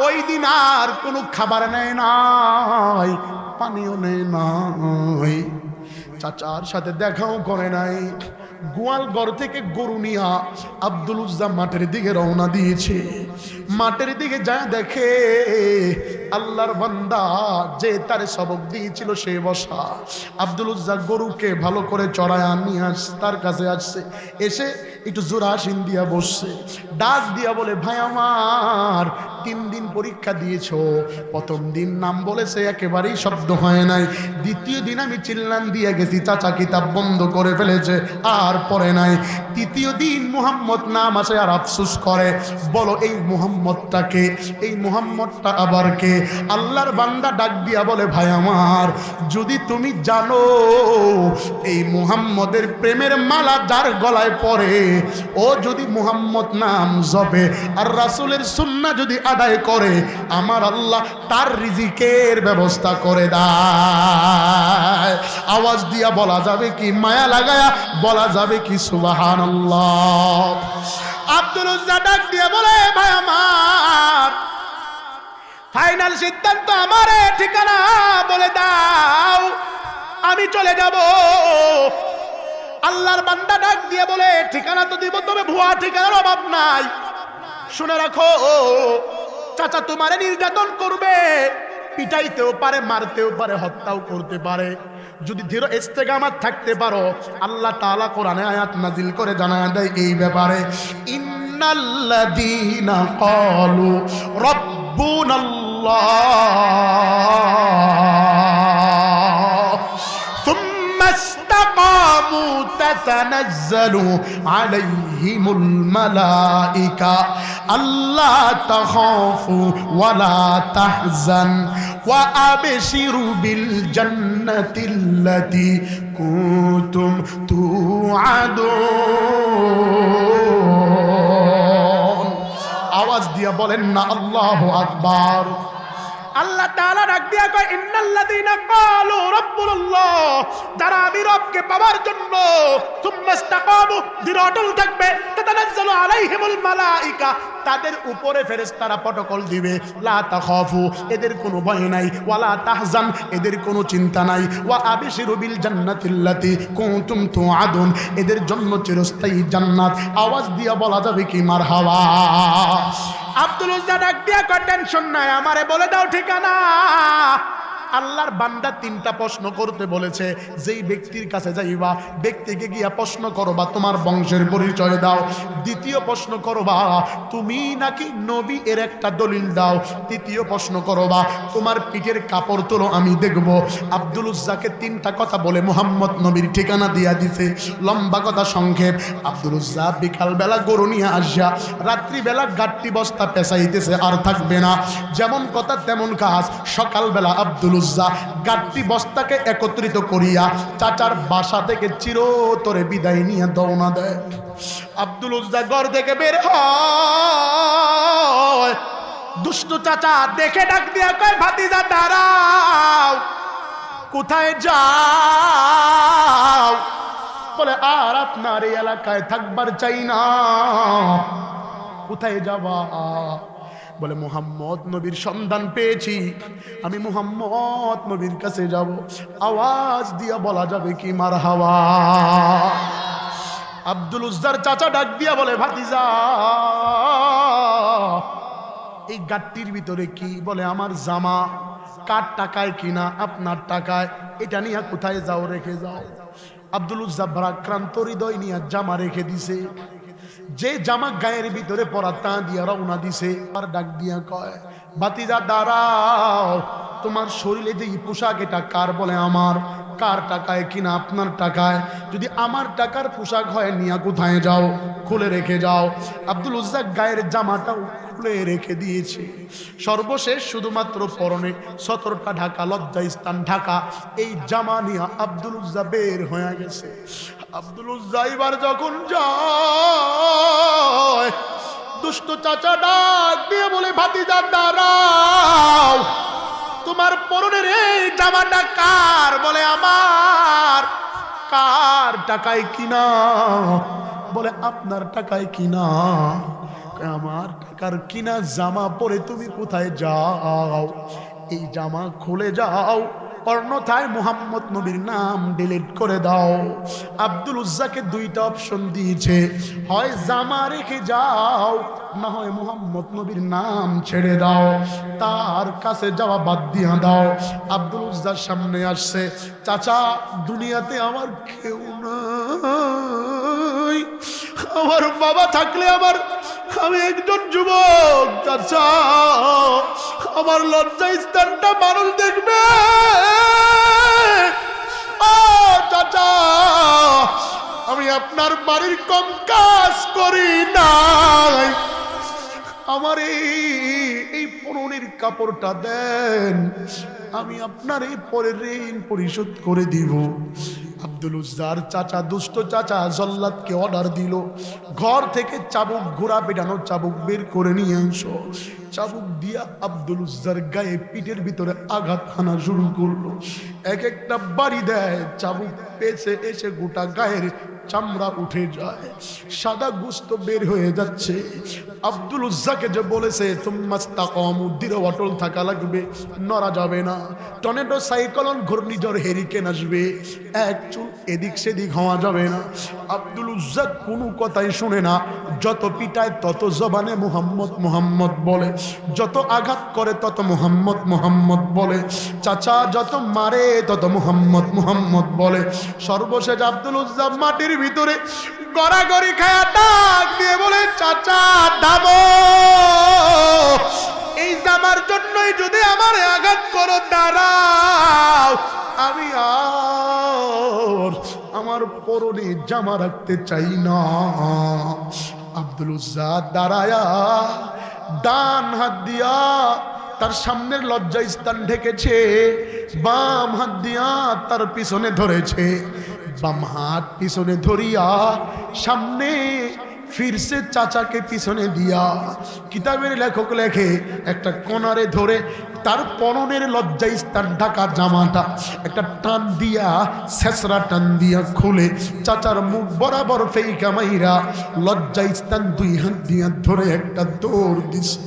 ওই দিন আর কোনো খাবার নেয় নাই, পানিও নেয় নাই, চাচার সাথে দেখাও করে নাই। গোয়াল ঘর থেকে গরু নিয়া আব্দুল উজ্জা মাঠের দিকে রওনা দিয়েছে। মাঠের দিকে যা দেখে আল্লাহর বান্দা যে তারে সবক দিয়েছিল সে বসা। আব্দুল উজ্জা গরুকে ভালো করে চড়ায় নিয়ে তার কাছে আসছে। এসে একটু জোরাসিন দিয়া বসছে। ডাক দিয়া বলে ভাই আমার, 3 দিন পরীক্ষা দিয়েছো। প্রথম দিন নাম বলেছে, একেবারেই শব্দ হয় নাই। দ্বিতীয় দিন আমি চিল্লান দিয়ে গেছি, চাচা কিতাব বন্ধ করে ফেলেছে, আর পড়ে নাই। তৃতীয় দিন মুহাম্মদ নাম আসে আর আফসোস করে। বলো এই মুহাম্মদটাকে, এই মুহাম্মদটা আবার কে? আল্লাহর বান্দা ডাক দিয়া বলে ভাই আমার, যদি তুমি জানো এই মুহাম্মদের প্রেমের মালা যার গলায় পড়ে, ও যদি মুহাম্মদ নাম জপে আর রাসূলের সুন্নাহ যদি আদায় করে, আমার আল্লাহ তার রিজিকের ব্যবস্থা করে দেয়। আওয়াজ দিয়া বলা যাবে কি? মায়া লাগায়া বলা যাবে কি সুবহানাল্লাহ? আব্দুল উজ্জা ডাক দিয়া বলে ভাই আমার, ফাইনাল সিদ্ধান্ত আমারে ঠিকানা বলে দাও, আমি চলে যাব। আল্লাহর বান্দা ডাক দিয়ে বলে ঠিকানা তো দিব, তবে ভুয়া ঠিকানার অভাব নাই। শুনে রাখো, চাচা তোমারে নির্যাতন করবে, পিটাইতেও পারে, মারতেও পারে, হত্যাও করতে পারে। যদি দৃঢ় ইস্তেকামাত থাকতে পারো, আল্লাহ তাআলা কোরআনে আয়াত নাজিল করে জানায় দেয় এই ব্যাপারে, ইন্নাল্লাযীনা ক্বালু রাব্বুনাল্লাহ থুম্মা ইসতাকামু তাতানাজ্জালু আলাইহিমুল মালাইকা আল্লা তাখাফু ওয়ালা তাহজান ওয়া আবশিরু বিল জান্নাতিল্লাতী কুনতুম তুআদুন। আওয়াজ দিয়া বলেন না আল্লাহু আকবার। আল্লাহ তাআলা ডাক দিয়া কয়, ইন্নাল্লাযীনা ক্বালু রাব্বুনাল্লাহ, যারা আমি রবকে পাওয়ার জন্য সুম্মা ইসতাকামু, দৃঢ় অটল থাকবে, তাতানাজ্জালু আলাইহিমুল মালাইকা, তাদের উপরে ফেরেশতারা প্রটোকল দিবে, লা তাখাফু, এদের কোনো ভয় নাই, ওয়ালা তাহজান, এদের কোনো চিন্তা নাই, ওয়া আবশিরু বিল জান্নাতিল্লাতী কুনতুম তুআদুন, এদের জন্য চিরস্থায়ী জান্নাত। আওয়াজ দিয়া বলা যাবে কি মারহাবা। আব্দুল উজ্জা ডাক দিয়া কয়, টেনশন নাই, আমারে বলে দাও ঠিকানা। আল্লাহর বান্দা তিনটা প্রশ্ন করতে বলেছে। যেই ব্যক্তির কাছে যাইবা, ব্যক্তিকে গিয়া প্রশ্ন করবা তোমার বংশের পরিচয় দাও। দ্বিতীয় প্রশ্ন করবা তুমি নাকি নবী, এর একটা দলিল দাও। তৃতীয় প্রশ্ন করবা তোমার পিঠের কাপড় তোলো, আমি দেখব। আব্দুল উজ্জাকে তিনটা কথা বলে মুহাম্মদ নবীর ঠিকানা দিয়া দিছে। লম্বা কথা সংক্ষেপ, আব্দুল উজ্জা বিকালবেলা গরু নিয়ে আসিয়া রাত্রিবেলা গাট্টি বস্তা পেঁচাইতেছে, আর থাকবে না। যেমন কথা তেমন কাজ। সকালবেলা আব্দুল উজ্জা গাট্টি বস্তাকে একত্রিত করিয়া চাচার বাসা থেকে চিরতরে বিদায় নিয়ে দৌড়া দেয়। আব্দুল উজ্জা ঘর থেকে বের হয়। দুষ্ট চাচা দেখে ডাক দিয়া কয়, ভাতিজা দাঁড়াও, কোথায় যাও? বলে, আর আপনার এই এলাকায় থাকবার চাই না। কোথায় যাবা? বলে, মুহাম্মদ নবীর সন্ধান পেয়েছি, আমি মুহাম্মদ নবীর কাছে যাব। আওয়াজ দিয়া বলা যাবে কি মারহাবা। আব্দুল উজ্জার চাচা ডাক দিয়া বলে, ভাতিজা এই গাট্টির ভিতরে কি? বলে, আমার জামা। কার টাকায় কিনা? আপনার টাকায়। এটা নিয়ে কোথায় যাও? রেখে যাও। আব্দুল উজ্জা ভারাক্রান্ত হৃদয় নিয়ে জামা রেখে দিছে। যে জামা গায়ের ভিতরে পরা তা দিয়া রওনা দিছে। আর ডাক দিয়া কয়, ভাতিজা দাঁড়াও, তোমার শরীরে যে পোশাক এটা কার? বলে, আমার। কার টাকায় কিনা? আপনার টাকায়। যদি আমার টাকার পোশাক হয় নিয়া কোথায় যাও? খুলে রেখে যাও। আব্দুল উজ্জা গায়ের জামাটাও খুলে রেখে দিয়েছে। সর্বশেষ শুধুমাত্র পরনে সতরটা ঢাকা, লজ্জা স্থান ঢাকা, এই জামা নিয়ে আব্দুল উজ্জা বের হয়ে গেছে। আব্দুল উজ্জা এবার যখন যায়, দুষ্ট চাচা ডাক দিয়ে বলে, ভাতিজা দাঁড়াও, তোমার পরনের এই জামাটা কার? বলে, আমার। কার টাকায় কিনা? বলে, আপনার টাকায় কিনা। আমার টাকার কিনা জামা পরে তুমি কোথায় যাও? এই জামা খুলে যাও, অন্যথায় মুহাম্মদ নবীর নাম ডিলিট করে দাও। আব্দুল উজ্জাকে দুইটা অপশন দিয়েছে, হয় জামা রেখে যাও, না হয় মুহাম্মদ নবীর নাম ছেড়ে দাও, তার কাছে যাওয়া বাদ দিয়া দাও। আব্দুল উজ্জার সামনে আসছে, চাচা দুনিয়াতে আমার কেউ নাই, আমার বাবা থাকলে আমি একজন যুবক, চাচা আমার লজ্জা স্থানটা মানুষ দেখবে। চাচা আমি আপনার বাড়ির কম কাজ করি নাই, আমার এই পরনের কাপড়টা দেন, আমি আপনার এই পরের ঋণ পরিশোধ করে দিব। আব্দুল উজ্জার চাচা, দুষ্ট চাচা জল্লাদকে অর্ডার দিল, ঘর থেকে চাবুক, ঘোড়া পেটানো চাবুক বের করে নিয়ে আসো। চাবুক দিয়া আব্দুল উজ্জার গায়ে, পিঠের ভিতরে আঘাত হানা শুরু করলো। এক একটা বাড়ি দেয়, চাবুক পেছে এসে গোটা গায়ের চামড়া উঠে যায়, সাদা গোশত বের হয়ে যাচ্ছে। আব্দুল উজ্জাকে যে বলেছে তুম্মাস্তাকামু, দৃঢ় অটল থাকা লাগবে, নড়া যাবে না। টর্নেডো, সাইক্লোন, ঘূর্ণিঝড়, হেরিকেন আসবে, এক চুল এদিক সেদিক হওয়া যাবে না। আব্দুল উজ্জা কোনো কথাই শুনে না, যত পিটায় তত জবানে মুহাম্মদ মুহাম্মদ বলে, যত আঘাত করে তত মুহাম্মদ মুহাম্মদ বলে, চাচা যত মারে তত মুহাম্মদ মুহাম্মদ বলে। সর্বশেষ আব্দুল উজ্জা মাটির ভিতরে গড়াগড়ি খায়া ডাক দিয়ে বলে, চাচা দামো, এই জামার জন্যই যদি আমার আঘাত করো, দাঁড়াও, আমি আর আমার পরনে জামা রাখতে চাই না। আব্দুল উজ্জা দাঁড়ায়া ডান হাত দিয়া তার সামনের লজ্জা স্থান ঢেকেছে, বাম হাত দিয়া তার পিছনে ধরেছে, বাম হাত পিছনে ধরিয়া সামনে ফিরছে চাচাকে পিছনে দিয়া। কিতাবের লেখক লেখে একটা কোনারে ধরে তার পরনের লজ্জা স্থান ঢাকা জামাটা একটা টান দিয়া, ছেঁচড়া টান দিয়া খুলে চাচার মুখ বরাবর ফেইকা মাইরা লজ্জা স্থান দুই হাত দিয়া ধরে একটা দৌড় দিছে।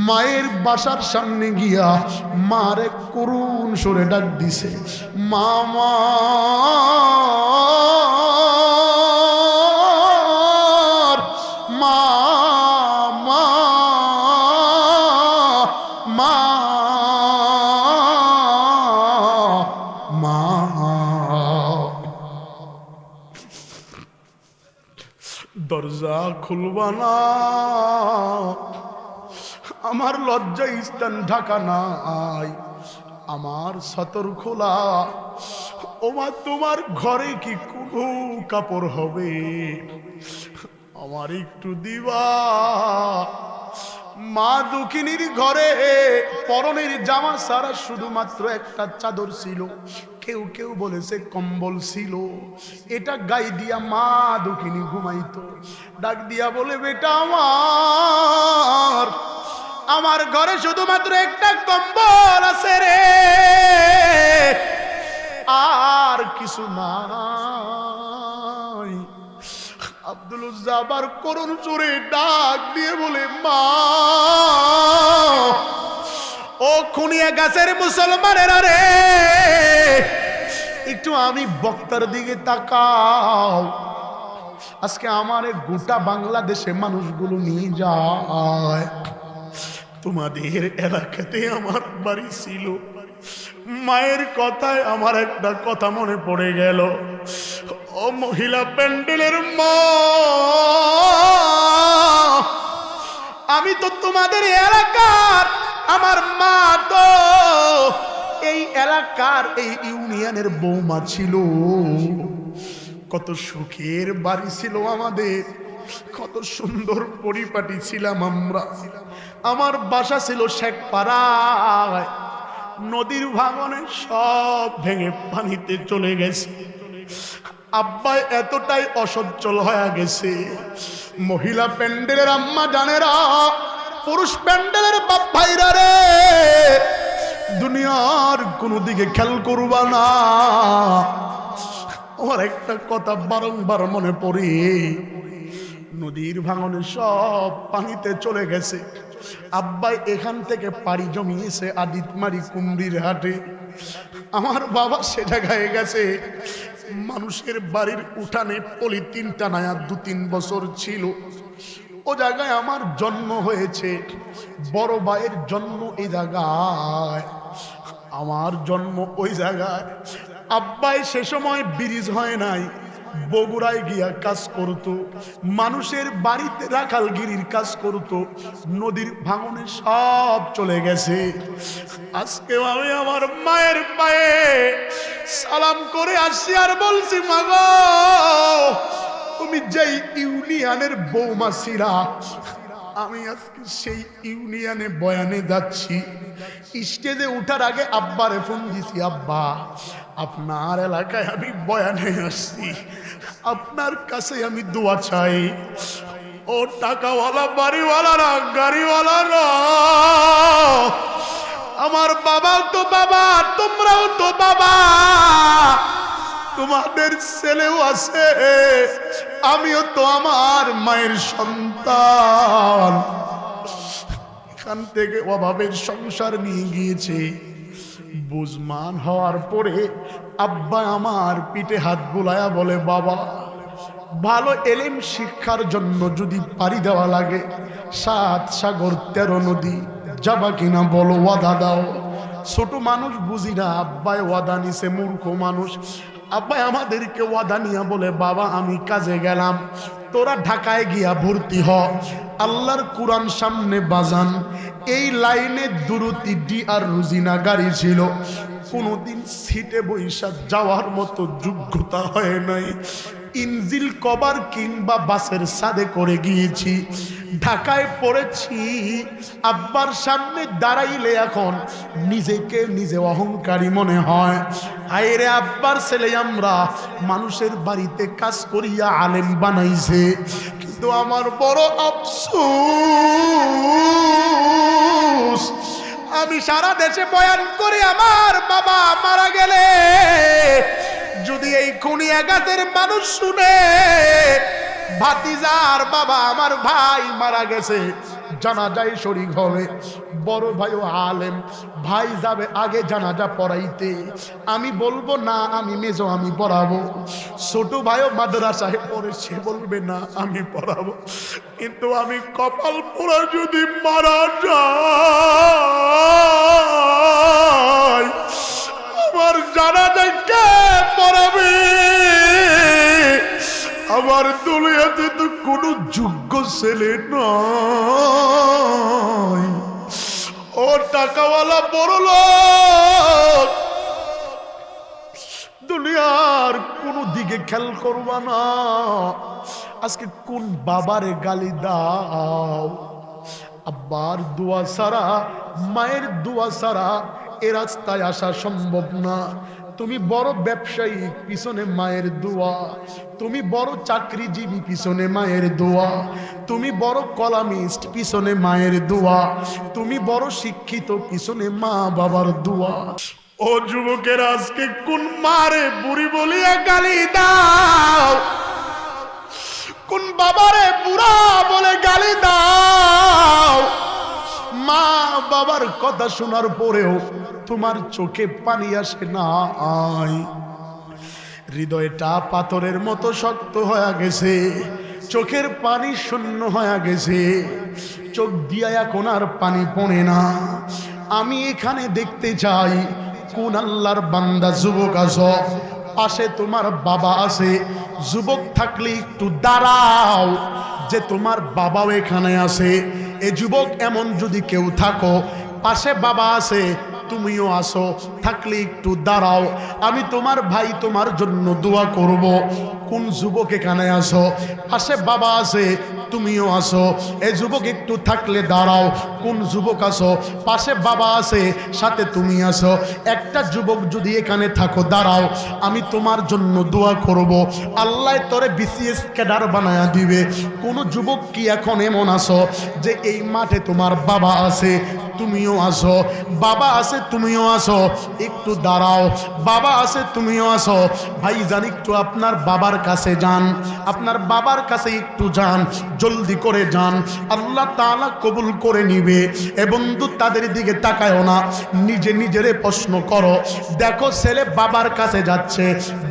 মায়ের বাসার সামনে গিয়া মারে করুণ সরে ডাক দিছে, মামা, মামা, মা, মা। দরজা খুলবা না, আমার লজ্জা স্থান ঢাকা নাই, আমার সতর খোলা। ওমা, তোমার ঘরে কি কোনো কাপড় হবে? আমার একটু দিবা। মা দুঃখিনীর ঘরে পরনের জামা সারা শুধুমাত্র একটা চাদর ছিল, কেউ কেউ বলেছে কম্বল ছিল, এটা গায়ে দিয়া মা দুঃখিনী ঘুমাইতো। ডাক দিয়া বলে, বেটা আমার, আমার ঘরে শুধুমাত্র একটা কম্বল আছে রে, আর কিছু নাই। আব্দুল উজ্জা আবার করুণ সুরে ডাক দিয়ে বলে, মা, ও খুনিয়া গাছের মুসলমানেরা রে, একটু আমি বক্তার দিকে তাকাও। আজকে আমার গোটা বাংলাদেশে মানুষগুলো নিয়ে যায়, তোমাদের এলাকাতে আমার বাড়ি ছিল। মায়ের কথায় আমার একটা কথা মনে পড়ে গেল, ও মহিলা প্যান্ডেলের মা, আমি তো তোমাদের এলাকার, আমার মা তো এই এলাকার, এই ইউনিয়নের বৌমা ছিল। কত সুখের বাড়ি ছিল আমাদের, কত সুন্দর পরিপাটি ছিলাম আমরা। আমার বাসা ছিল শেখপাড়ায়, নদীর ভাঙনে সব ভেঙে পানিতে চলে গেছে। আব্বা এতটাই অসচ্ছল হয়ে গেছে, মহিলা প্যান্ডেলের আম্মা জানেরা, পুরুষ প্যান্ডেলের বাপ ভাইরা রে, দুনিয়ার কোনো দিকে খেয়াল করবা না। আমার একটা কথা বারংবার মনে পড়ে, নদীর ভাঙনে সব পানিতে চলে গেছে। আব্বাই এখান থেকে পাড়ি জমিয়েছে আদিতমারি কুমড়ির হাটে, আমার বাবা সে জায়গায় গেছে। মানুষের বাড়ির উঠানে পলিথিন টানায়া 2-3 বছর ছিল, ও জায়গায় আমার জন্ম হয়েছে। বড় ভাইয়ের জন্ম এই জায়গায়, আমার জন্ম ওই জায়গায়। আব্বাই সে সময় ব্রিজ হয় নাই, বগুড়ায় গিয়া কাজ করত, মানুষের বাড়িতে রাখালগিরির কাজ করত। নদীর ভাঙনে সব চলে গেছে। আজকে আমি আমার মায়ের পায়ে সালাম করে আসছি আর বলছি, মা গো, তুমি যেই ইউনিয়নের বৌমা ছিলা, আমি আজকে সেই ইউনিয়নে বয়ানে যাচ্ছি। স্টেজে উঠার আগে আব্বারে ফোন দিছি, আব্বা আপনার এলাকায় আমি বয়ানে আসছি, আপনার কাছে আমি দোয়া চাই। ও টাকাওয়ালা বাড়িওয়ালা না, গাড়িওয়ালা না, আমার বাবাও তো বাবা, তোমরাও তো বাবা, তোমাদের ছেলেও আছে, আমিও তো আমার মায়ের সন্তান। এখান থেকে অভাবের সংসার নিয়ে গিয়েছে। বুঝমান হওয়ার পরে আব্বা আমার পিঠে হাত বুলায়া বলে, বাবা ভালো এলেম শিক্ষার জন্য যদি পাড়ি দেওয়া লাগে 7 সাগর 13 নদী যাবা কিনা বলো, ওয়াদা দাও। ছোট মানুষ বুঝি না, আব্বাই ওয়াদা নিছে, মূর্খ মানুষ। আব্বাই আমাদেরকে ওয়াদা নিয়া বলে, বাবা আমি কাজে গেলাম, তোরা ঢাকায় গিয়া ভর্তি হ। আল্লাহর কুরআন সামনে বাজান। এই লাইনে দুরুতি ডি আর রুজিনা গাড়ি ছিল, কোনোদিন সিটে বৈশা যাওয়ার মতো যোগ্যতা হয় নাই। ইনজিল কভার কিংবা বাসের সাদে করে গিয়েছি, ঢাকায় পড়েছি। আব্বার সামনে দাঁড়াইলে এখন নিজেকে নিজে অহংকারী মনে হয়। হায়রে আব্বার ছেলে আমরা, মানুষের বাড়িতে কাজ করিয়া আলেম বানাইছে, কিন্তু আমার বড় আফসোস, আমি সারা দেশে বয়ান করি আমার বাবা মারা গেলে যদি এই খুনিয়াগাতের মানুষ শুনে, ভাতিজার বাবা আমার ভাই মারা গেছে, জানাজায় শরীক হবে। বড় ভাইও আলেম, ভাই যাবে আগে জানাজা পড়াইতে, আমি বলবো না আমি মেজো আমি পড়াবো। ছোট ভাইও মাদ্রাসায় পড়ে, সে বলবে না আমি পড়াবো। কিন্তু আমি কপাল পোড়া যদি মারা যাই, আমার জানাজায় কে পড়াবে? আমার দুনিয়াতে তো কোনো যোগ্য ছেলে নয়। ও টাকাওয়ালা বড় লোক, দুনিয়ার কোন দিকে খেয়াল করবা না। আজকে কোন বাবারে গালি দাও? আব্বার দোয়া ছাড়া, মায়ের দোয়া ছাড়া এ রাস্তায় আসা সম্ভব না। তুমি বড় ব্যবসায়ী, পিছনে মায়ের দোয়া। তুমি বড় চাকরিজীবী, পিছনে মায়ের দোয়া। তুমি বড় কলামিস্ট, পিছনে মায়ের দোয়া। তুমি বড় শিক্ষিত, পিছনে মা বাবার দোয়া। ও যুবকের, আজকে কোন মারে বুড়ি বলিয়া গালি দাও? কোন বাবারে বুড়া বলে গালি দাও? মা বাবার কথা শোনার পরেও তোমার চোখে পানি আসে না? হৃদয়টা পাথরের মতো শক্ত হয়ে গেছে, চোখের পানি শূন্য হয়ে গেছে, চোখ দিয়া এখন আর পানি পড়ে না। আমি এখানে দেখতে চাই কোন আল্লাহর বান্দা যুবক আছো, পাশে তোমার বাবা আছে, যুবক থাকলে একটু দাঁড়াও, যে তোমার বাবাও এখানে আছে। এ যুবক এমন যদি কেউ থাকো, পাশে বাবা আছে, তুমিও আসো, থাকলে একটু দাঁড়াও, আমি তোমার ভাই তোমার জন্য দোয়া করব। কোন যুবক এখানে আসো, পাশে বাবা আছে, তুমিও আসো, এই যুবক একটু থাকলে দাঁড়াও। কোন যুবক আসো, পাশে বাবা আছে, সাথে তুমি আসো। একটা যুবক যদি এখানে থাকো, দাঁড়াও, আমি তোমার জন্য দোয়া করব। আল্লাহ তোরে বিসিএস ক্যাডার বানায়া দিবে। কোন যুবক কি এখন এমন আসো যে এই মাঠে তোমার বাবা আছে, তুমিও আসো, বাবা আছে তুমিও আসো, একটু দাঁড়াও, বাবা আছে তুমিও আসো। ভাইজান একটু আপনার বাবার কাছে যান, আপনার বাবার কাছে একটু যান, জলদি করে যান, আল্লাহ তাআলা কবুল করে নিবে। এ বন্ধু, তাদের দিকে তাকায়ও না, নিজে নিজেরে প্রশ্ন করো, দেখো ছেলে বাবার কাছে যাচ্ছে,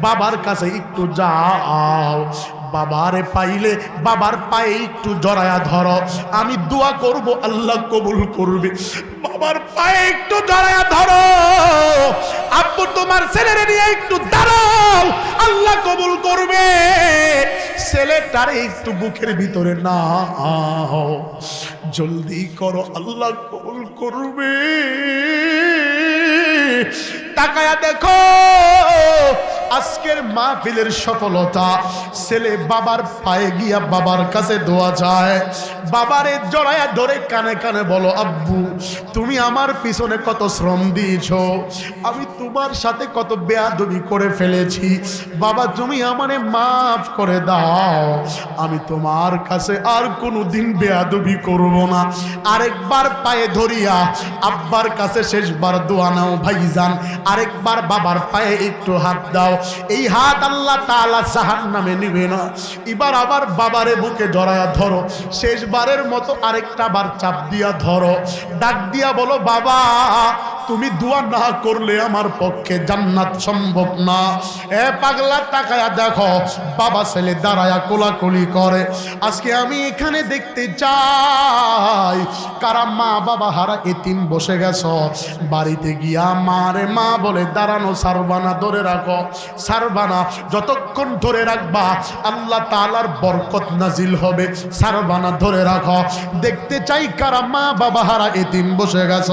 বাবার কাছে একটু যাও, বাবারে পাইলে বাবার পায়ে একটু জড়ায়া ধরো, আমি দোয়া করব, আল্লাহ কবুল করবে। বাবার পায়ে একটু জড়ায়া ধরো, আব্বু তোমার ছেলেরে নিয়ে একটু দাঁড়াও, আল্লাহ কবুল করবে। ছেলেটারে একটু বুকের ভিতরে নাও, জলদি করো, আল্লাহ কবুল করবে। তাকায়া দেখো আজকের মাহফিলের সফলতা, ছেলে বাবার পায়ে গিয়া বাবার কাছে দোয়া চায়, বাবারে জড়ায়া ধরে কানে কানে বলো, আব্বু তুমি আমার পিছনে কত শ্রম দিয়েছো, আমি তোমার সাথে কত বেয়াদবি করে ফেলেছি, বাবা তুমি আমারে মাফ করে দাও, আমি তোমার কাছে আর কোনোদিন বেয়াদবি করব না। আরেকবার পায়ে ধরিয়া আব্বার কাছে শেষবার দোয়া নাও ভাইজান, আরেকবার বাবার পায়ে একটু হাত দাও, এই হাত আল্লাহ তাআলা জাহান্নামে নিবে না। এবার আবার বাবারে বুকে জড়ায়া ধরো, শেষবারের মতো আরেকটা বার চাপ দিয়া ধরো, ডাক দিয়া বলো, বাবা তুমি দোয়া না করলে আমার পক্ষে জান্নাত সম্ভব না। এ পাগলা তাকায়া দেখো, বাবা ছেলে দাঁড়ায়া কোলাকুলি করে। আজকে আমি এখানে দেখতে চাই কারা মা বাবা হারা এতিম বসে গেছ, বাড়িতে গিয়া মারে মা বলে দাঁড়ানো সারবানা, ধরে রাখো সারবানা, যতক্ষণ ধরে রাখবা আল্লাহ তাআলার বরকত নাজিল হবে। সারবানা ধরে রাখো। দেখতে চাই কারা মা বাবা হারা এতিম বসে গেছ,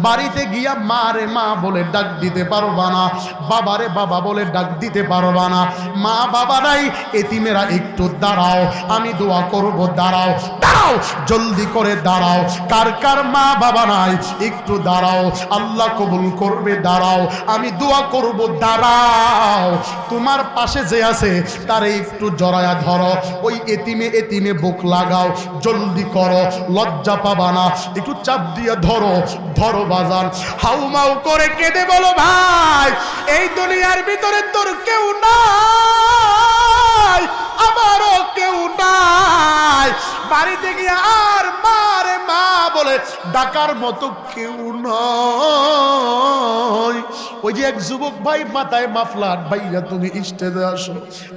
বাড়িতে গিয়া মারে মা বলে ডাক দিতে পারবা না, বাবারে বাবা বলে ডাক দিতে পারবা না। মা বাবা নাই, এতিমেরা একটু দাঁড়াও, আমি দোয়া করব। দাঁড়াও দাঁড়াও, জলদি করে দাঁড়াও। কার কার মা বাবা নাই একটু দাঁড়াও, আল্লাহ কবুল করবে। দাঁড়াও, আমি দোয়া করব। দাঁড়াও, তোমার পাশে যে আছে তারে একটু জড়ায়া ধরো, ওই এতিমে বুক লাগাও, জলদি করো, লজ্জা পাবা না, একটু চাপ দিয়ে ধরো। ধরো বাজান, হাউমাউ করে কেঁদে বলো, ভাই এই দুনিয়ার ভিতরে তোর কেউ নাই, আমারও কেউ নাই, বাড়িতে গিয়ে আর মারে মা বলে ডাকার মতো কেউ নয়। ওই যে এক যুবক ভাই মাথায় মাফলার, ভাইয়া তুমি স্টেজে আসো,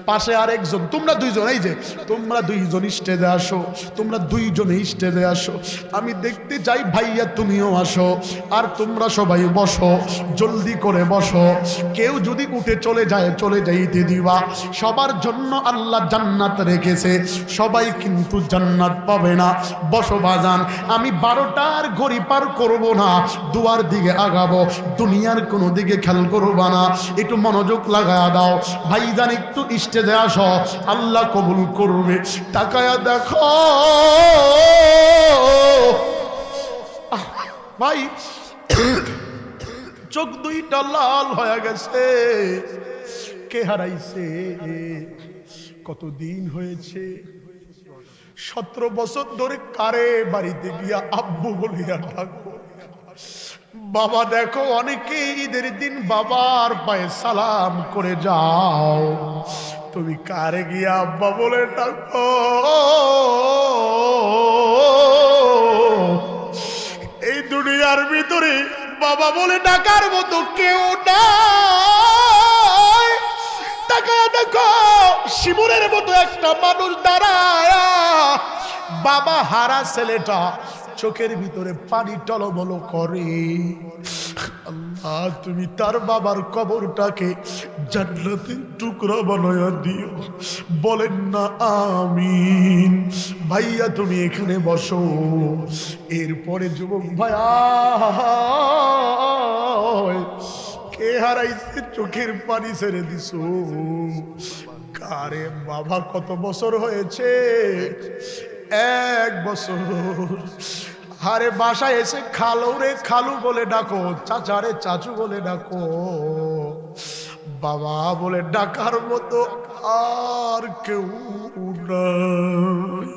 পাশে আর একজন, তোমরা দুইজন, এই যে তোমরা দুইজন স্টেজে আসো, তোমরা দুইজনে স্টেজে আসো, আমি দেখতে চাই ভাইয়া তুমিও আসো, আর তোমরা সবাই বসো, জলদি করে বসো। কেউ যদি উঠে চলে যায়, চলে যাইতে দিবা। সবার জন্য আল্লাহ জান্নাত রেখেছে, সবাই কিন্তু জান্নাত পাবে না। বসো বাজান, আমি 12টার ঘড়ি পার করব না, দুয়ার দিকে আগাবো, দুনিয়ার কোনো দিকে খেয়াল করবা না, একটু মনোযোগ লাগায়া দাও। ভাইজান একটু স্টেজে আসো, আল্লাহ কবুল করবে। তাকায়া দেখো ভাই, চোখ দুইটা লাল হয়ে গেছে। কে হারাইছে? কতদিন হয়েছে? 17 বছর ধরে কারে বাড়িতে গিয়া আব্বু বলিয়া ডাকবো। বাবা দেখো, অনেকে ঈদের দিন বাবার পায়ে সালাম করে যাও, তুমি কারে গিয়া আব্বা বলে ডাকো? এই দুনিয়ার ভিতরে বাবা বলে ডাকার মতো কেউ নাই। তাকায়া দেখো, শিমুলের মতো একটা মানুষ দাঁড়ায়, বাবা হারা ছেলেটা চোখের ভিতরে পানি টলমল করে। আল্লাহ তুমি তার বাবার কবরটাকে জান্নাতের টুকরা বানায়া দিও, বলেন না আমিন। ভাইয়া তুমি এখানে বসো। এরপরে যুবক ভাইয়া, কে হারাইছে? চোখের পানি ছেড়ে দিছো কারে? বাবা কত বছর হয়েছে? 1 বছর। আরে বাসায় এসে খালু রে খালু বলে ডাকো, চাচা রে চাচু বলে ডাকো, বাবা বলে ডাকার মতো আর কেউ নাই।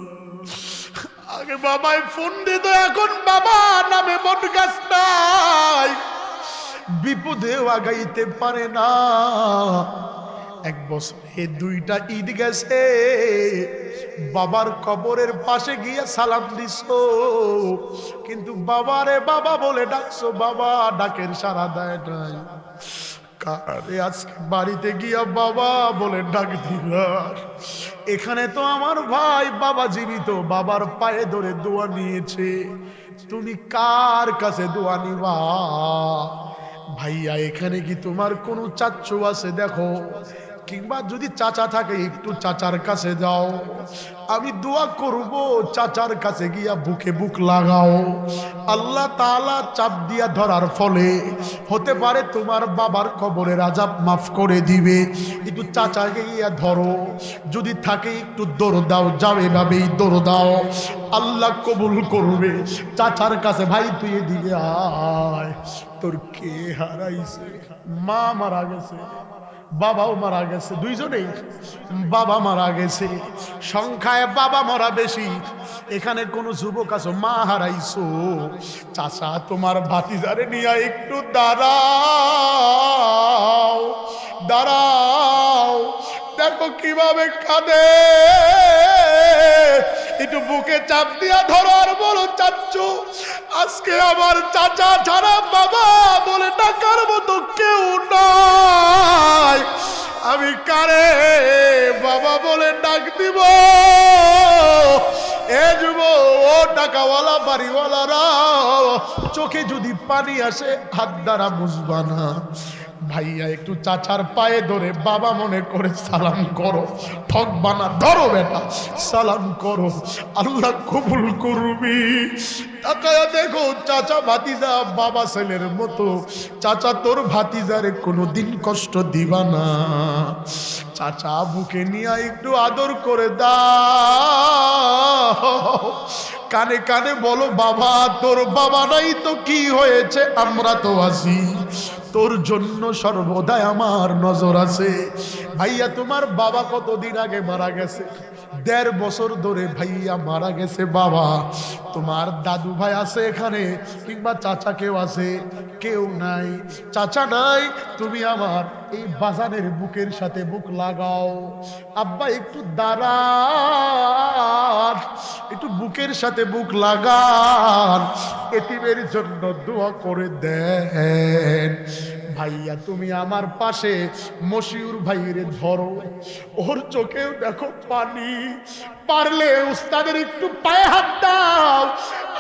আগে বাবাই ফোন দিত, এখন বাবা নামে বট গাছ নাই, বিপদেও আগাইতে পারে না। 1 বছরে 2টা ঈদ গেছে, বাবার কবরের পাশে গিয়ে সালাম দিছো, কিন্তু বাবারে বাবা বলে ডাকছো, বাবা ডাকের সাড়া দেয় নাই। কারে আজকে বাড়িতে গিয়া বাবা বলে ডাক দিলার? এখানে তো আমার ভাই বাবা জীবিত, বাবার পায়ে ধরে দোয়া নিয়েছে, তুমি কার কাছে দোয়া নিবা? ভাইয়া এখানে কি তোমার কোনো চাচ্চু আছে? দেখো, কিংবা যদি চাচা থাকে একটু চাচার কাছে যাও, আমি দোয়া করব, চাচার কাছে গিয়া বুকে বুক লাগাও। আল্লাহ তাআলা চাপ দিয়া ধরার ফলে হতে পারে তোমার বাবার কবরের আযাব মাফ করে দিবে। একটু চাচাকে গিয়া ধরো, যদি থাকে একটু দৌড় দাও, যাও, এভাবেই দৌড় দাও, আল্লাহ কবুল করবে। চাচার কাছে, ভাই তুই এদিকে আয়, তোর কে হারাইছে? মা মারা গেছে, বাবাও মারা গেছে, দুইজনেই বাবা মারা গেছে, সংখ্যায় বাবা মারা বেশি। এখানে কোন যুবক আছো মা হারাইছো, চাচা তোমার ভাতিজারে নিয়ে একটু দাঁড়াও, দাঁড়াও, দেখো কিভাবে কাঁদে। একটু বুকে চাপ দিয়া ধরো আর বলো, চাচ্চু আজকে আমার চাচা ছাড়া বাবা বলে ডাকার মতো কেউ নাই, আমি কারে বাবা বলে ডাক দিব? এ যুব, ও টাকাওয়ালা বাড়িওয়ালারা, চোখে যদি পানি আসে হাত দ্বারা বুঝবা না। ভাইয়া একটু চাচার পায়ে ধরে বাবা মনে করে সালাম করো, ঠকবা না, ধরো বেটা, সালাম করো, আল্লাহ কবুল করবি। তাকায়া দেখো চাচা ভাতিজা বাবা ছেলের মতো। চাচা তোর ভাতিজারে কোনোদিন কষ্ট দিবা না। চাচা বুকে নিয়ে একটু আদর করে দাও, কানে কানে বলো, বাবা তোর বাবা নাই তো কি হয়েছে, আমরা তো আছি, তোর জন্য সর্বদাই আমার নজর আছে। ভাইয়া তোমার বাবা কতদিন আগে মারা গেছে, ১.৫ বছর ধরে ভাইয়া মারা গেছে। বাবা তোমার দাদু ভাই আছে এখানে, কিংবা চাচা কেউ আছে? কেউ নাই, চাচা নাই। তুমি আমার এই বাজানের বুকের সাথে বুক লাগাও। আব্বা একটু দাঁড়ান, একটু বুকের সাথে বুক লাগান, এতিমের জন্য দোয়া করে দেন। ভাইয়া তুমি আমার পাশে মশিউর ভাইরে ধরো, ওর চোখেও দেখো পানি, পারলে উস্তাদের একটু পায়ে হাত দাও,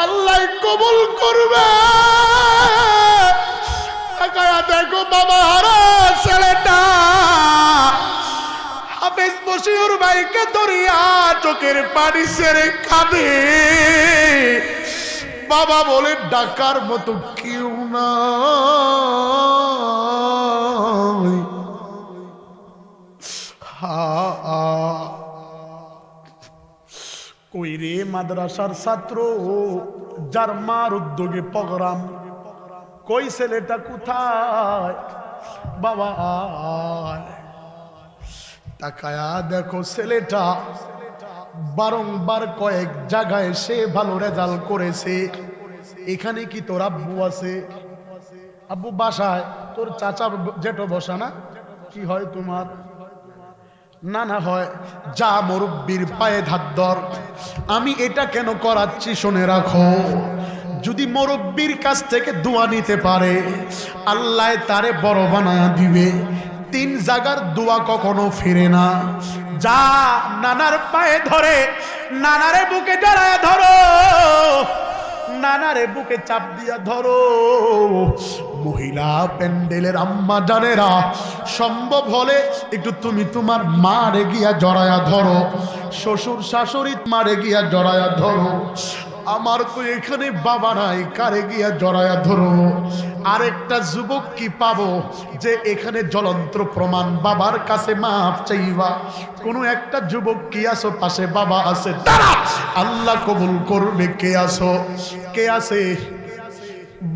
আল্লাহ কবুল করবে। দেখো বাবা হারা ছেলেটা হাফেজ মশিউর ভাইকে ধরিয়া চোখের পানি ছেড়ে কাঁদে। বাবা বলে ডাকার মতো কেউ নাই। কই রে মাদ্রাসার ছাত্র, যার মার উদ্যোগে প্রোগ্রাম, কই ছেলেটা কোথায়? বাবা তাকায়া দেখো ছেলেটা বারংবার কয়েক জায়গায় সে ভালো রেজাল্ট করেছে। এখানে কি তোর আব্বু আছে? আব্বু বাসায়। তোর চাচা জেঠো বসা না? কি হয় তোমার? নানা হয়। যা মুরব্বির পায়ে ধার ধর। আমি এটা কেন করাচ্ছি শুনে রাখো, যদি মুরব্বির কাছ থেকে দোয়া নিতে পারে আল্লাহ তারে বড় বানায়া দিবে। 3 জায়গার দোয়া কখনো ফিরে না। যা নানার পায়ে ধরে, নানারে বুকে জড়ায় ধরো, নানারে বুকে চাপ দিয়া ধরো। মহিলা প্যান্ডেলের আম্মা জানেরা, সম্ভব হলে একটু তুমি তোমার মারে গিয়া জড়ায়া ধরো, শ্বশুর শাশুড়ি মারে গিয়া জড়ায়া ধরো। আমার তো এখানে বাবা নাই, কারে গিয়া জড়ায়া ধরো। আরেকটা যুবক কি পাবো যে এখানে জ্বলন্ত প্রমাণ বাবার কাছে মাফ চাইবা? কোন একটা যুবক কি আসো পাশে? বাবা আছে, দাঁড়া, আল্লাহ কবুল করবে। কে আসো? কে আছে?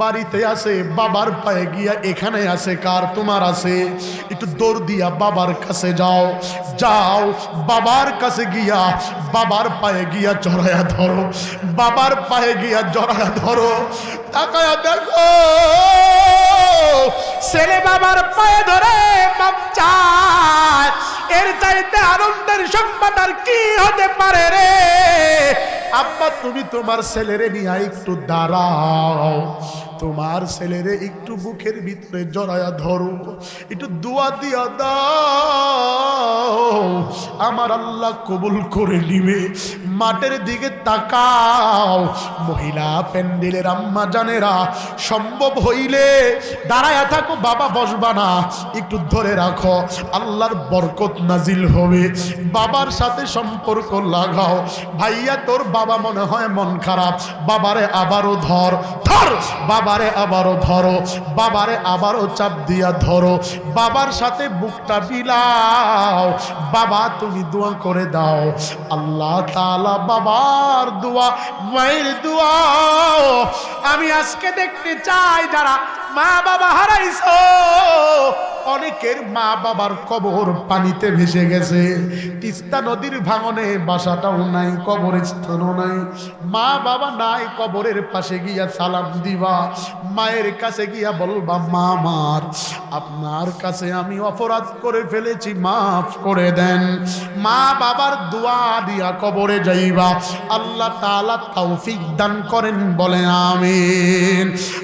বাড়িতে আছে, বাবার পায়ে গিয়া এখানে আছে। কার? তোমার আছে। একটু দৌড় দিয়া বাবার কাছে যাও, যাও বাবার কাছে গিয়া বাবার পায়ে গিয়া জড়ায়া ধরো, বাবার পায়ে গিয়া জড়ায়া ধরো। তাকায়া দেখো ছেলে বাবার পায়ে ধরে বাপ চায়, এর চাইতে আনন্দের সংবাদ আর কি হতে পারে রে? আব্বা তুমি তোমার ছেলেরে নিয়ে একটু দাঁড়াও, তোমার ছেলেরে একটু বুকের ভিতরে জড়ায়া ধরো, একটু দোয়া দিয়া দাও, আমার আল্লাহ কবুল করে নিবে। মাঠের দিকে তাকাও, মহিলা প্যান্ডেলের আম্মা জানেরা, সম্ভব হইলে দাঁড়ায়া থাকো, বাবা বসবা না, একটু ধরে রাখো, আল্লাহর বরকত নাজিল হবে। বাবার সাথে সম্পর্ক লাগাও। ভাইয়া তোর বাবা মনে হয় মন খারাপ, বাবারে আবারও ধর, ধর বাবারে আবারও ধরো, বাবারে আবারও চাপ দিয়া ধরো, বাবার সাথে বুকটা বিলাও। বাবা তুমি দোয়া করে দাও, আল্লাহ তাআলা বাবার দোয়া, মায়ের দোয়া আমি আজকে দেখতে চাই। যারা মা বাবা হারাইছো, অনেকের মা বাবার কবর পানিতে ভেসে গেছে। তিস্তা নদীর ভাঙনে বাসাটাও নাই, কবরস্থানও নাই, মা বাবা নাই, কবরের পাশে গিয়া সালাম দিবা, মায়ের কাছে গিয়া বলবা মা আমার আপনার কাছে আমি অপরাধ করে ফেলেছি, মাফ করে দেন। মা বাবার দোয়া দিয়া কবরে যাইবা, আল্লাহ তাআলা তৌফিক দান করেন, বলে আমিন।